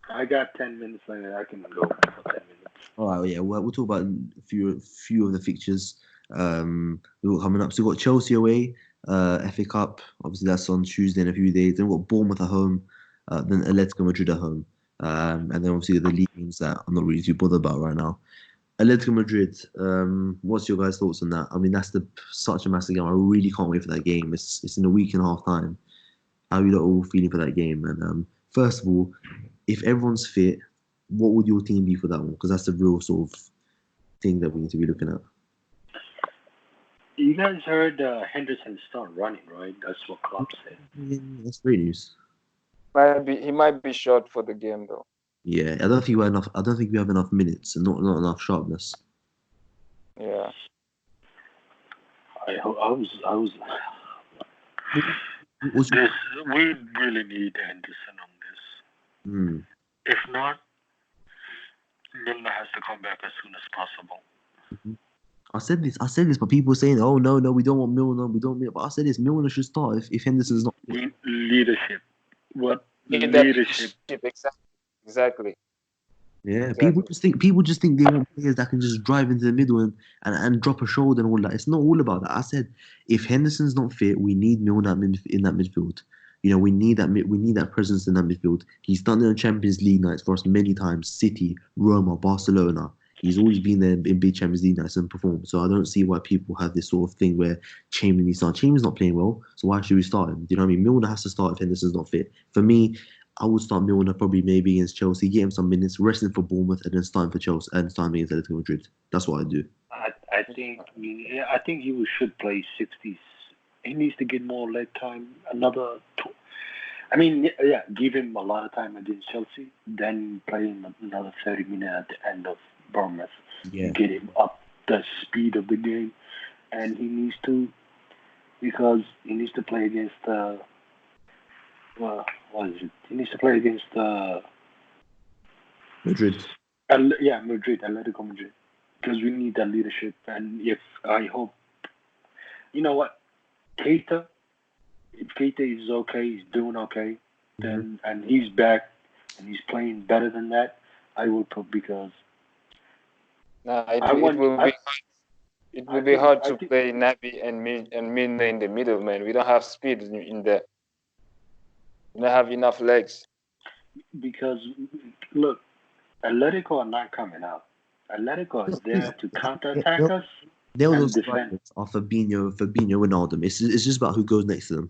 I got 10 minutes later. I can go for 10 minutes. All right. Well, yeah. We'll talk about a few of the fixtures. We got coming up. So we got Chelsea away. FA Cup. Obviously, that's on Tuesday in a few days. Then we got Bournemouth at home. Then Atletico Madrid at home. And then obviously the league games that I'm not really too bothered about right now. Atletico Madrid. What's your guys' thoughts on that? I mean, that's such a massive game. I really can't wait for that game. It's in a week and a half time. How are you lot all feeling for that game? And first of all, if everyone's fit, what would your team be for that one? Because that's the real sort of thing that we need to be looking at. You guys heard Henderson start running, right? That's what Klopp said. Yeah, that's great news. He might be short for the game though. Yeah, I don't think we have enough. I don't think we have enough minutes and not enough sharpness. Yeah, I was What's your, This we really need Henderson on this. mm, If not, Milner has to come back as soon as possible. mhm. I said this, but people saying, "Oh no, no, we don't want Milner, we don't." But I said this: Milner should start if Henderson's not fit. We leadership. What Need that leadership? leadership. Exactly. Yeah, Exactly. people just think they want players that can just drive into the middle and drop a shoulder and all that. It's not all about that. I said if Henderson's not fit, we need Milner in that midfield. You know, we need that presence in that midfield. He's done it on Champions League nights for us many times. City, Roma, Barcelona. He's always been there in big Champions League nights and performed. So I don't see why people have this sort of thing where Chamberlain needs to start. Chamberlain's not playing well, so why should we start him? Do you know what I mean? Milner has to start if Henderson's not fit. For me, I would start Milner probably maybe against Chelsea, get him some minutes, resting for Bournemouth, and then starting for Chelsea and starting against Atletico Madrid. That's what I do. I think he should play 60s. He needs to get more leg time. I mean, yeah, give him a lot of time against Chelsea, then play him another 30 minutes at the end of Bournemouth. Yeah. Get him up the speed of the game, and he needs to because he needs to play against what is it? He needs to play against Madrid. Madrid, Atletico Madrid, because we need that leadership. And if I hope, you know what, Keita, if Keita is okay, he's doing okay, then and he's back and he's playing better than that, I will put because Nah, I want. it will be hard to play Naby and Milner in the middle, man. We don't have speed in there. We don't have enough legs. Because look, Atletico are not coming out. Atletico is there to counterattack us They'll and those defend. strikers are Fabinho, Ronaldo. It's just about who goes next to them.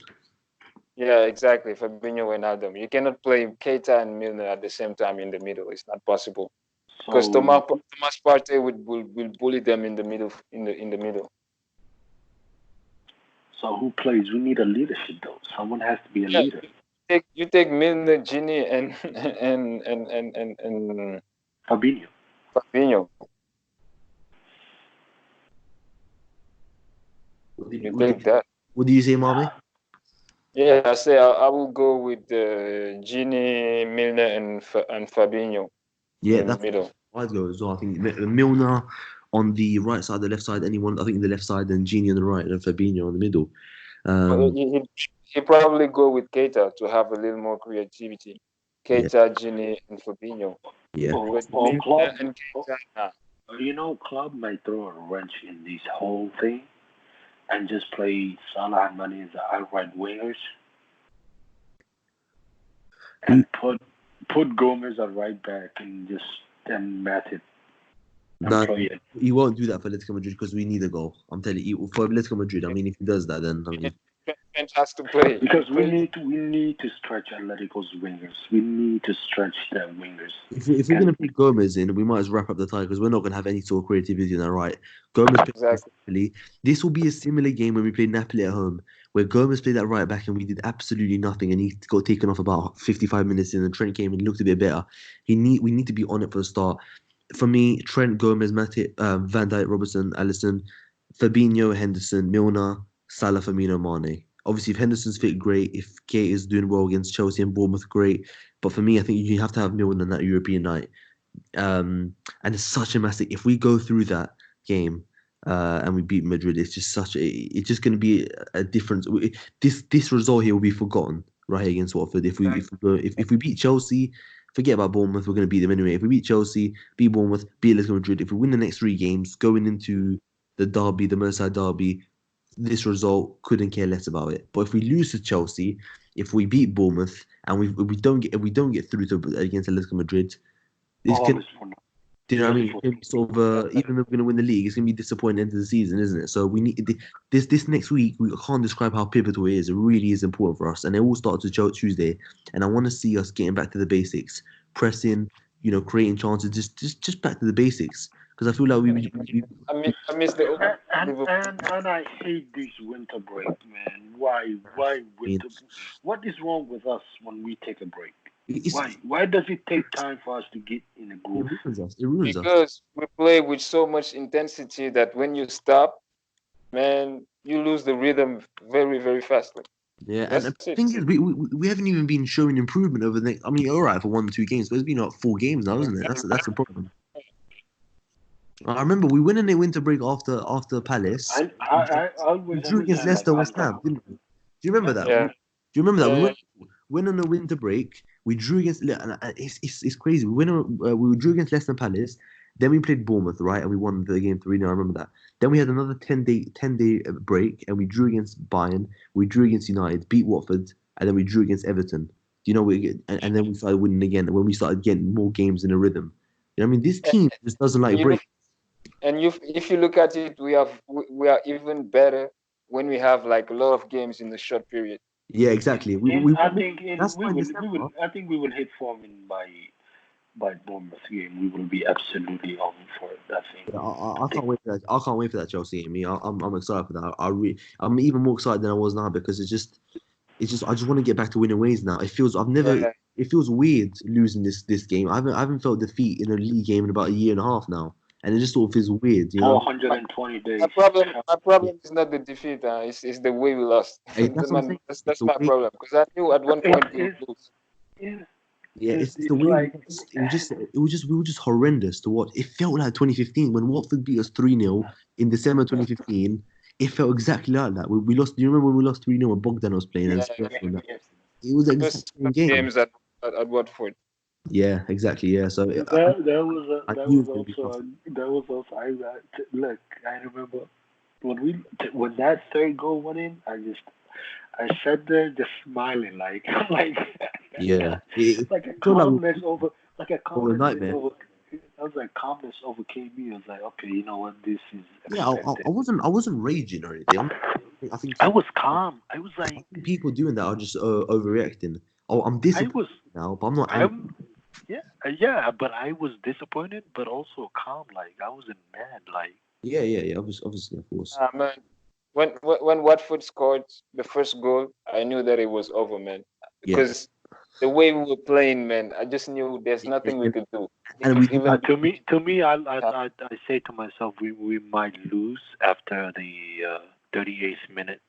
Yeah, exactly. Fabinho and Adam. You cannot play Keita and Milner at the same time in the middle. It's not possible. Because So, Thomas Partey will bully them in the middle in the middle. so who plays? We need a leadership though. Someone has to be a Yeah, leader. you take Milner, Gini, and Fabinho. Fabinho. What You take that. do you say, Mame? Yeah, I say I will go with Gini, Milner, and Fabinho Yeah, in the that's middle. I'd go as well. I think Milner on the right side, the left side, anyone. I think the left side, and Gini on the right, and Fabinho on the middle. But he probably go with Keita to have a little more creativity. Yeah, Keita, Gini, and Fabinho. yeah. With Or Milner Klopp. and Keita, nah. Klopp might throw a wrench in this whole thing and just play Salah and Mane as the outright wingers and put Gomez at right back and just then Matip and No, play it. he won't do that for Atletico Madrid because we need a goal. I'm telling you, for Atletico Madrid. I mean, if he does that, then I mean, Trent has to play. Because we need to stretch Atletico's wingers. We need to stretch their wingers. if we're gonna put Gomez in, we might as well wrap up the tie because we're not gonna have any sort of creativity in that right. Gomez plays Exactly. Napoli. This will be a similar game when we played Napoli at home, where Gomez played that right back and we did absolutely nothing, and he got taken off about 55 minutes in, and Trent came and looked a bit better. We need to be on it for the start. For me, Trent, Gomez, Matip, Van Dijk, Robertson, Alisson, Fabinho, Henderson, Milner, Salah, Firmino, Mane. Obviously, if Henderson's fit, great. If Kate is doing well against Chelsea and Bournemouth, great. But for me, I think you have to have Milner on that European night. And it's such a massive. If we go through that game and we beat Madrid, it's just it's just going to be a difference. This result here will be forgotten right here against Watford. If we beat Chelsea, forget about Bournemouth. We're going to beat them anyway. If we beat Chelsea, beat Bournemouth, beat Atletico Madrid. If we win the next 3 games, going into the derby, the Merseyside derby, this result couldn't care less about it. But if we lose to Chelsea, if we beat Bournemouth, and we don't get through to against Atletico Madrid, it's gonna. Do you know what I mean? It's gonna be sort of even though we're gonna win the league, it's gonna be disappointing end of the season, isn't it? So we need this next week. We can't describe how pivotal it is. It really is important for us, and it all starts with Tuesday. And I want to see us getting back to the basics, pressing, creating chances, just back to the basics. Because I feel like I miss the old Liverpool. And I hate this winter break, man. Why winter? What is wrong with us when we take a break? Why does it take time for us to get in a groove? It ruins us. Because we play with so much intensity that when you stop, man, you lose the rhythm very, very fastly. Yeah, and the That's it. thing is, we haven't even been showing improvement over the next. I mean, all right for 1 or 2 games, but it's been like 4 games now, isn't it? That's the problem. I remember we went in a winter break after Palace. I We always drew against understand like Leicester, West Ham, underdog. didn't we? Do you remember that? Yeah, Do you remember that? yeah, yeah. Went on a winter break. We drew against. And it's crazy. We drew against Leicester Palace. Then we played Bournemouth, right, and we won the game 3-0. I remember that. Then we had another 10-day break, and we drew against Bayern. We drew against United, beat Watford, and then we drew against Everton. You know, and then we started winning again when we started getting more games in a rhythm. You know, what I mean, this team just doesn't And like you look, break. and you, if you look at it, we are even better when we have like a lot of games in a short period. Yeah, exactly. In I think in That's why in we will December. I think we will hit form in by Bournemouth game. We will be absolutely on for it. Yeah, I I think can't wait for that. I can't wait for that Chelsea game. I'm excited for that. I'm even more excited than I was now because I just want to get back to winning ways now. Yeah, It feels weird losing this game. I haven't felt defeat in a league game in about a year and a half now, and it just sort of feels weird, you know. 420 my days. problem, my Yeah, problem is not the defeat. It's the way we lost. that's what I'm Man, saying. It's that's the my way. problem because I knew at one point we would It's lose. yeah. Yeah, it's the It's way we like lost. We were just horrendous to watch. It felt like 2015 when Watford beat us 3-0 in December 2015. It felt exactly like that. We lost. Do you remember when we lost 3-0 when Bogdan was playing and Yeah, Spurs and that? It was the exact same first game. games at Watford. Yeah, exactly. Yeah. So I there knew it was was going to be tough. also look. I remember when that third goal went in. I sat there just smiling like Yeah. like a It felt like calmness over like a we were a calmness nightmare. over. I was like calmness overcame me. I was like, okay, you know what, this is Yeah, expected. I wasn't raging or anything. I think I people was calm. I think people doing that are just overreacting. Oh, I'm I disappointed was, now, but I'm not angry. I'm, yeah, but I was disappointed, but also calm. Like I wasn't mad. Like Yeah. Obviously, of course. Man, when Watford scored the first goal, I knew that it was over, man. Yeah. Because the way we were playing, man, I just knew there's nothing we And, could do. and we Even I say to myself, we might lose after the 38th minute.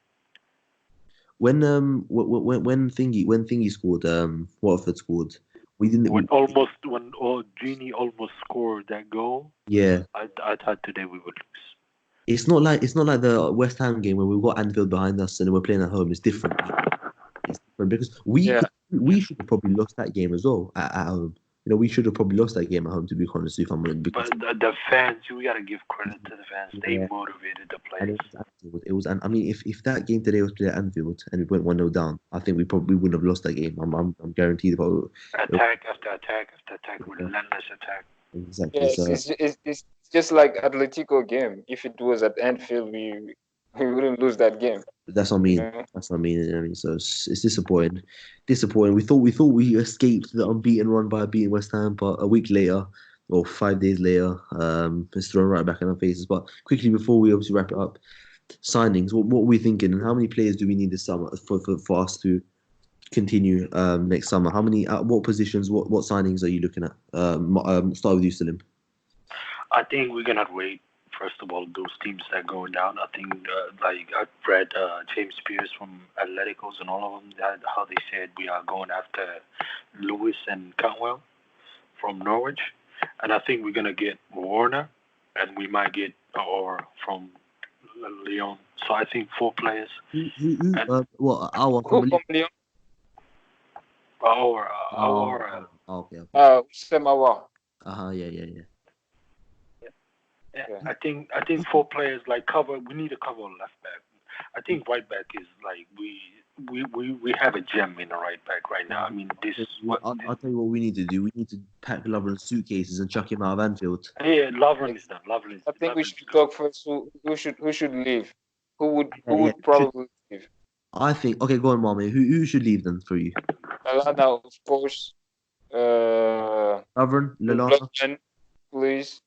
when Thingy scored, Watford scored, we didn't we, When Genie almost scored that goal, yeah. I thought today we would lose. It's not like the West Ham game where we've got Anfield behind us and we're playing at home. It's different. It's different because yeah, we should have probably lost that game as well at home. You know, we should have probably lost that game at home, to be honest, if I'm going to be But the fans, we gotta give credit to the fans. They yeah. motivated the And players. it was Anfield. It was, and I mean, if that game today was played at Anfield and we went 1-0 down, I think we probably wouldn't have lost that game. I'm guaranteed about it. Attack after attack after attack, Yeah, relentless attack. exactly. yes, So it's just like Atletico game. If it was at Anfield, we wouldn't lose that game. that's what I You mean. know? That's what I mean. So it's disappointing. Disappointing. We thought we escaped the unbeaten run by beating West Ham, but a week later, or 5 days later, it's thrown right back in our faces. But quickly before we obviously wrap it up, signings. What are we thinking? And how many players do we need this summer for us to continue next summer? How many? What positions? What signings are you looking at? Start with you, Salim. I think we're gonna wait. First of all, those teams that go down. I think like I read James Pierce from Atleticos and all of them that how they said we are going after Lewis and Cantwell from Norwich, and I think we're gonna get Warner, and we might get or from Lyon. So I think 4 players and What? Our Who from from Lyon? Okay. Semawa. Yeah. yeah, Yeah. I think 4 players like cover. We need a cover on left back. I think right back is like we have a gem in the right back right now. I mean this what I'll tell you what we need to do. We need to pack Lovren's suitcases and chuck him out of Anfield. yeah, Lovren is done. I think we Lovren's should good. talk first. Who should leave? Yeah, Who yeah. would probably leave? I think. Okay, go on, Mame. Who should leave then for you? Alana, of course. Lovren, Lallana. Lovren, please.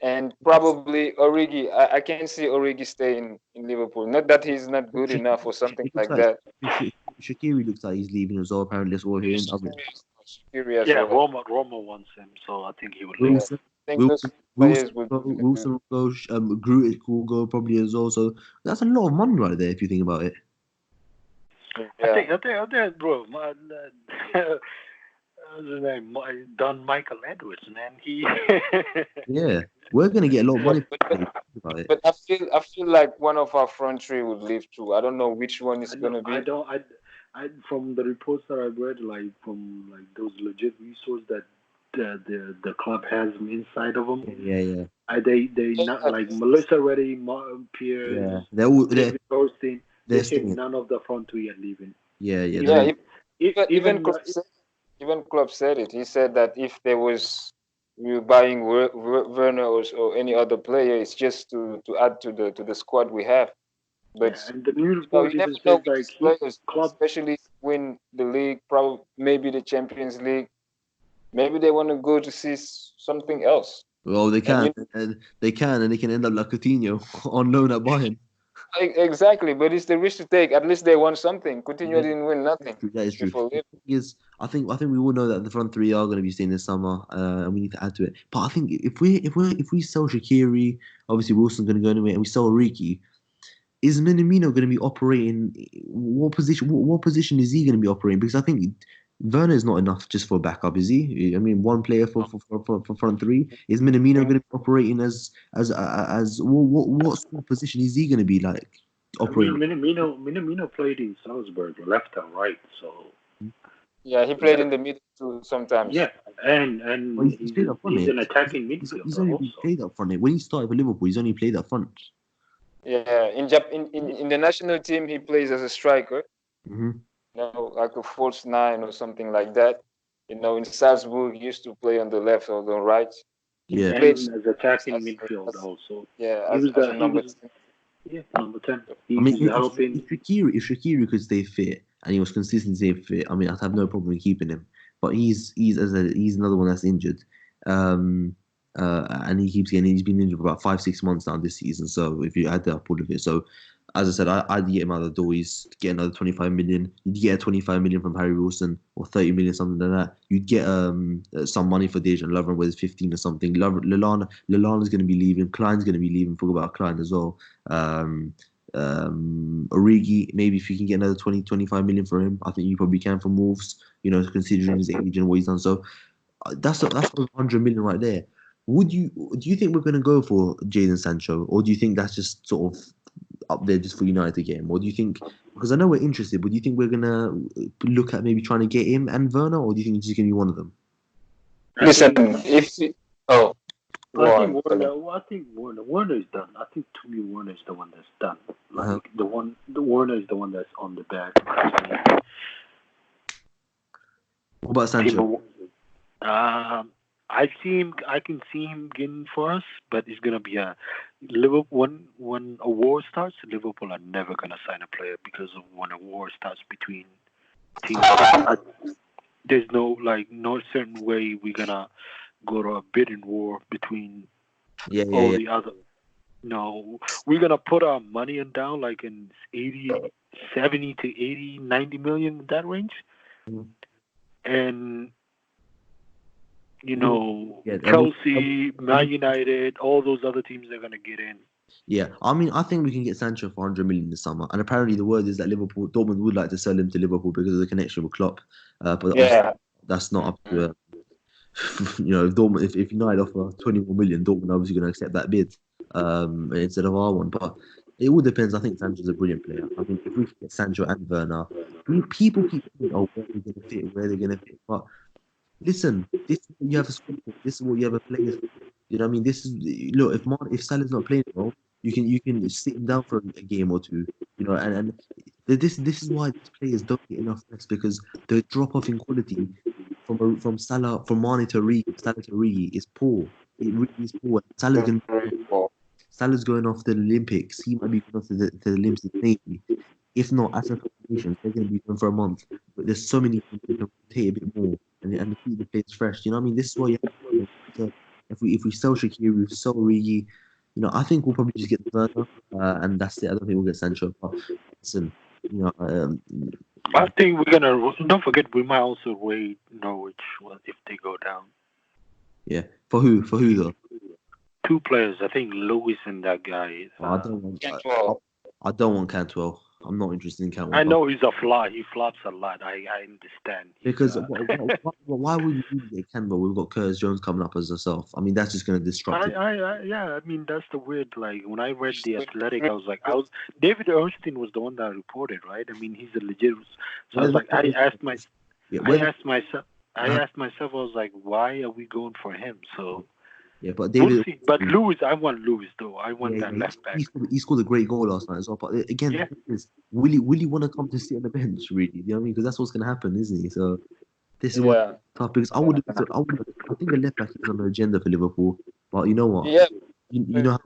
And probably Origi. I can see Origi stay in Liverpool. Not that he's not good enough or something It looks like like that. Shaqiri looks like he's leaving as well. Apparently, that's what we're hearing. Shaqiri as Yeah, well. Roma wants him, so I think he would leave. Yeah. Wilson, I think those Wilson, players would. Wilson will go. Gruitt will go probably as well. So that's a lot of money right there if you think about it. Yeah. I think, bro, what's his name? Don Michael Edwards, man. He. Yeah, we're gonna get a lot of But, money but for it. Think about it. but I feel like one of our front three would leave too. I don't know which one I is know. gonna I be. don't. From the reports that I've read, like from like those legit resources that the club has inside of them, Yeah, yeah, they not Yeah, like Melissa Reddy, Martin Pierce, yeah. They're all David Thorstein. They they're said staying. none of the front three are leaving. Yeah, yeah. yeah. Even They're Even even Klopp said, even Klopp said it. He said that if there was we were buying Werner or any other player, it's just to add to the squad we have. But yeah, and the news you report never even know says with like these he players, club. especially win the league, probably maybe the Champions League. Maybe they want to go to see something else. well, they And can, and they can end up like Coutinho on loan at Bayern. exactly, but it's the risk to take. At least they won something. Coutinho Yeah, didn't win nothing that is true. before The leaving. thing is, I think we all know that the front three are going to be staying this summer, and we need to add to it. But I think if we sell Shaqiri, obviously Wilson's going to go anyway, and we sell Origi, is Minamino going to be operating? What position? What position is he going to be operating? Because I think Werner is not enough just for backup, is he? I mean, one player for front three. Is Minamino going to be operating as what sort of position is he going to be like I mean, operating? Minamino played in Salzburg, left and right. So Yeah, he played in the middle too sometimes. yeah, and Well, he's played up front. he's Here. an attacking He's midfielder only really also. played up front. Here. When he started for Liverpool, he's only played up front. Yeah, in the national team, he plays as a striker. Hmm. Like a false nine or something like that. In Salzburg, he used to play on the left or the right. He Yeah. played And as attacking as, midfield as also. yeah, He was as the a he number was 10. yeah number 10. I He mean, was helping. If Shaqiri could stay fit and he was consistently stay fit, I mean, I'd have no problem in keeping him. But he's another one that's injured, and he's been injured for about 5 6 months now this season. So if you add that up all of it, so as I said, I'd get him out of the door. He's get another 25 million. You'd get a 25 million from Harry Wilson or 30 million, something like that. You'd get some money for Dejan Lovren, whether it's 15 or something. Lallana's going to be leaving. Klein's going to be leaving. Forgot about Klein as well. Um, Origi, maybe if you can get another 20, 25 million for him, I think you probably can from Wolves, considering his age and what he's done. So that's 100 million right there. Do you think we're going to go for Jadon Sancho, or do you think that's just sort of up there just for United to get him? Or do you think, because I know we're interested, but do you think we're going to look at maybe trying to get him and Werner, or do you think it's just going to be one of them? I Listen, think oh, go I think on, Salim. Warner is done. I think to me Warner is the one that's done. Uh-huh. Like the Warner is the one that's on the back. What about Sancho? Timo, I can see him getting for us, but it's gonna be a Liverpool. When a war starts, Liverpool are never gonna sign a player because of when a war starts between teams. There's no certain way we're gonna go to a bidding war between Yeah, yeah, all yeah. the other. No, we're gonna put our money in down like in 80, 70 to 80, 90 million, that range, Mhm. and Yeah, Chelsea, Man United, all those other teams are gonna get in. yeah. I mean, I think we can get Sancho for 100 million this summer. And apparently, the word is that Dortmund would like to sell him to Liverpool because of the connection with Klopp. But obviously, Yeah, that's not up to if Dortmund, if United offer 21 million, Dortmund obviously going to accept that bid instead of our one. But it all depends. I think Sancho's a brilliant player. I think if we can get Sancho and Werner, people keep saying, "Oh, where they're going to fit, where they're going to fit." But listen, this is what you have a squad for. This is what you have a players for. You know what I mean? This is look. If Salah's not playing well, you can sit him down for a game or two. And this is why these players don't get enough rest because the drop off in quality from Salah from Mane to Origi is poor. It really is poor. very poor. Salah's going off to the Olympics. He might be going off to the Olympics maybe. If not, as a combination, they're going to be going for a month. But there's so many things that can rotate a bit more and keep the players fresh. You know what I mean? This is why you have to, if we sell Shaqiri, we sell Origi, I think we'll probably just get the Werner, and that's it. I don't think we'll get Sancho. But listen, you know, um, I think we're gonna. Don't forget, we might also raid Norwich if they go down. yeah. For who? For who though? Two players, I think Lewis and that guy. I don't want. Cantwell. I don't want Cantwell. I'm not interested in I Cantwell. know he's a flop. He flops a lot. I understand. Because why would you even get Cantwell? We've got Curtis Jones coming up as herself. I mean, that's just going to disrupt it. Yeah. I mean, that's the weird. Like when I read the Athletic, David Ernstein was the one that reported, right? I mean, he's a legit. So I was like, I asked myself, I was like, why are we going for him? So yeah, but we'll David, see. But Lewis, I want Lewis though. I want that left back. he scored a great goal last night as well. But again, the thing is, will he want to come to sit on the bench? Really, you know what I mean? Because that's what's going to happen, isn't he? So this is what tough. Because I think a left back is on the agenda for Liverpool. But you know what? Yeah, You know how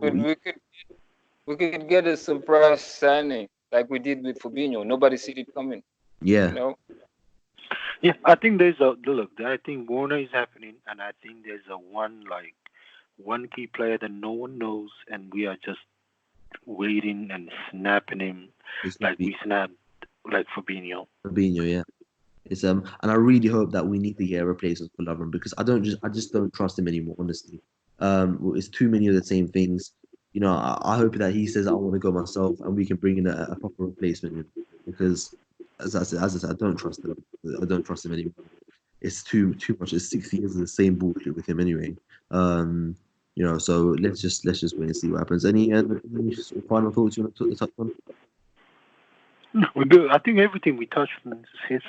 we could get a surprise signing like we did with Fabinho. Nobody see it coming. Yeah. You know. Yeah, I think there's a look. I think Warner is happening, and I think there's one key player that no one knows, and we are just waiting and snapping him like we snapped like Fabinho. Fabinho, yeah. It's and I really hope that we need to get a replacement for Lovren because I just don't trust him anymore. Honestly, it's too many of the same things. You know, I hope that he says I want to go myself, and we can bring in a proper replacement in because, as I said, I don't trust him. I don't trust him anymore. It's too much. It's 6 years of the same bullshit with him anyway. You know, so let's just wait and see what happens. Any final thoughts you want to touch on? We do. I think everything we touched on is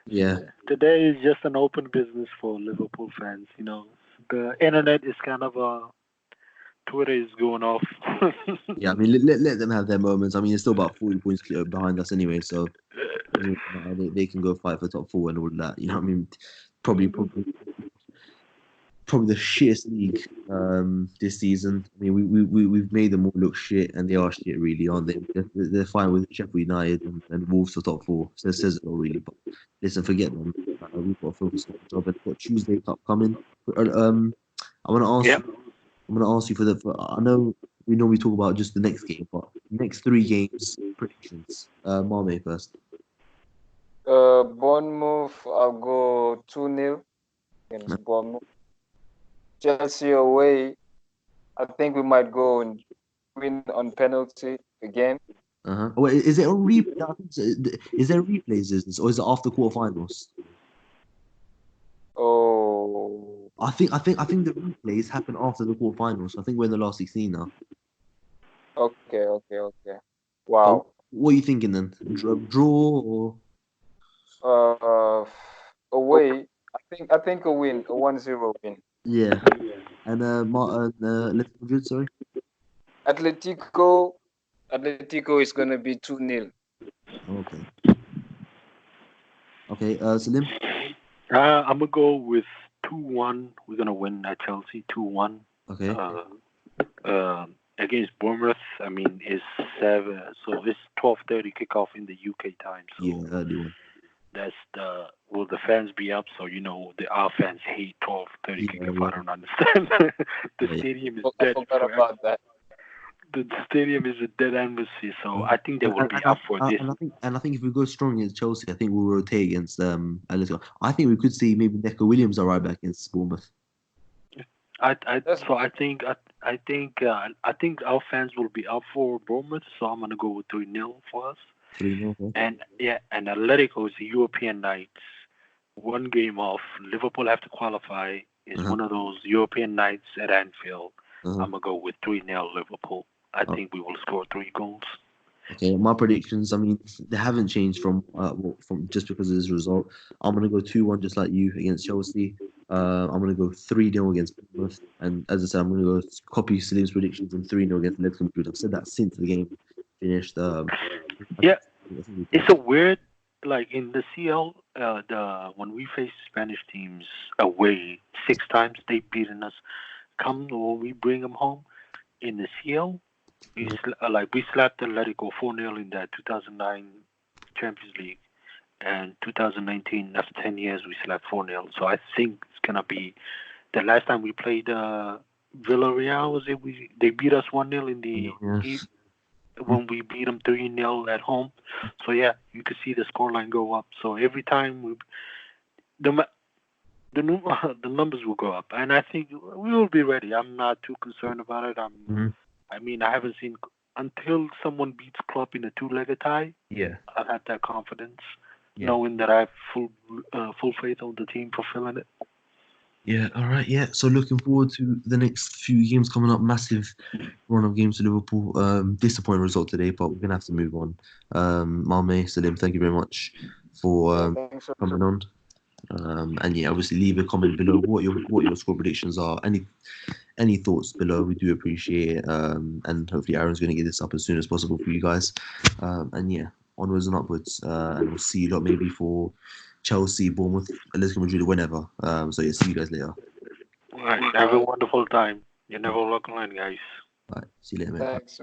yeah. Today is just an open business for Liverpool fans. You know, the internet is kind of Twitter is going off. Yeah, I mean, let them have their moments. I mean, it's still about 40 points clear behind us anyway, so they can go fight for top four and all that. You know what I mean? Probably the shittest league this season. I mean, we've made them all look shit, and they are shit, really, aren't they? They're fine with Sheffield United and Wolves for top four. So it says it all, really. But listen, forget them. We've got to focus on the job. And we've got Tuesday Cup coming. I want to ask you. I'm going to ask you I know we normally talk about just the next game, but next 3 games predictions. Mame first. Bournemouth, I'll go 2-0 against Bournemouth. Chelsea away, I think we might go and win on penalty again. Wait, is it a replay? Is there replays? Or is it after quarterfinals? Oh, I think the replays happen after the quarterfinals. I think we're in the last 16 now. Okay. Wow. So what are you thinking then? Draw or? Away, I think a win, a 1-0 win. Yeah. And Madrid, sorry. Atletico is gonna be 2-0. Okay. Salim. I'm gonna go with 2-1. We're gonna win at Chelsea 2-1. Okay. Against Bournemouth, I mean, it's 7, so it's 12:30 kickoff in the UK time. So yeah, early one. That's will the fans be up? So our fans hate 12:30 kickoff. I don't understand. The stadium is dead. I forgot about that. The stadium is a dead embassy, so I think they will be up for this. And I think if we go strong against Chelsea, I think we'll rotate against Atletico. I think we could see maybe Neco Williams are right back against Bournemouth. I think our fans will be up for Bournemouth, so I'm gonna go with 3-0 for us. 3-0. Okay. And Atletico is the European nights. One game off. Liverpool have to qualify. It's one of those European nights at Anfield. I'm gonna go with 3-0 Liverpool. I think we will score 3 goals. Okay, my predictions. I mean, they haven't changed from just because of this result. I'm gonna go 2-1 just like you against Chelsea. I'm gonna go 3-0 against Bournemouth, and as I said, I'm gonna go copy Salim's predictions and 3-0 against Atletico Madrid. I've said that since the game finished. It's a weird, like in the CL, when we face Spanish teams away 6 times, they've beaten us. When we bring them home in the CL, we slapped Atletico 4-0 in that 2009 Champions League, and 2019 after 10 years we slapped 4-0. So I think it's gonna be the last time we played Villarreal. Was it? They beat us 1-0 in the when we beat them 3-0 at home. So yeah, you could see the scoreline go up. So every time the numbers will go up, and I think we will be ready. I'm not too concerned about it. I mean, I haven't seen until someone beats Klopp in a two-legged tie, Yeah, I've had that confidence, yeah. knowing that I have full faith on the team fulfilling it. Yeah, all right, yeah. So looking forward to the next few games coming up. Massive run of games to Liverpool. Disappointing result today, but we're gonna have to move on. Mame, Salim, thank you very much for Yeah, thanks. coming on. And yeah, obviously leave a comment below what your score predictions are. Any thoughts below, we do appreciate it. And hopefully Aaron's gonna get this up as soon as possible for you guys. And yeah, onwards and upwards. And we'll see you lot maybe for Chelsea, Bournemouth, Atletico Madrid, whenever. So yeah, see you guys later. All right, have a wonderful time. You never walk alone, guys. All right, see you later, mate. Thanks.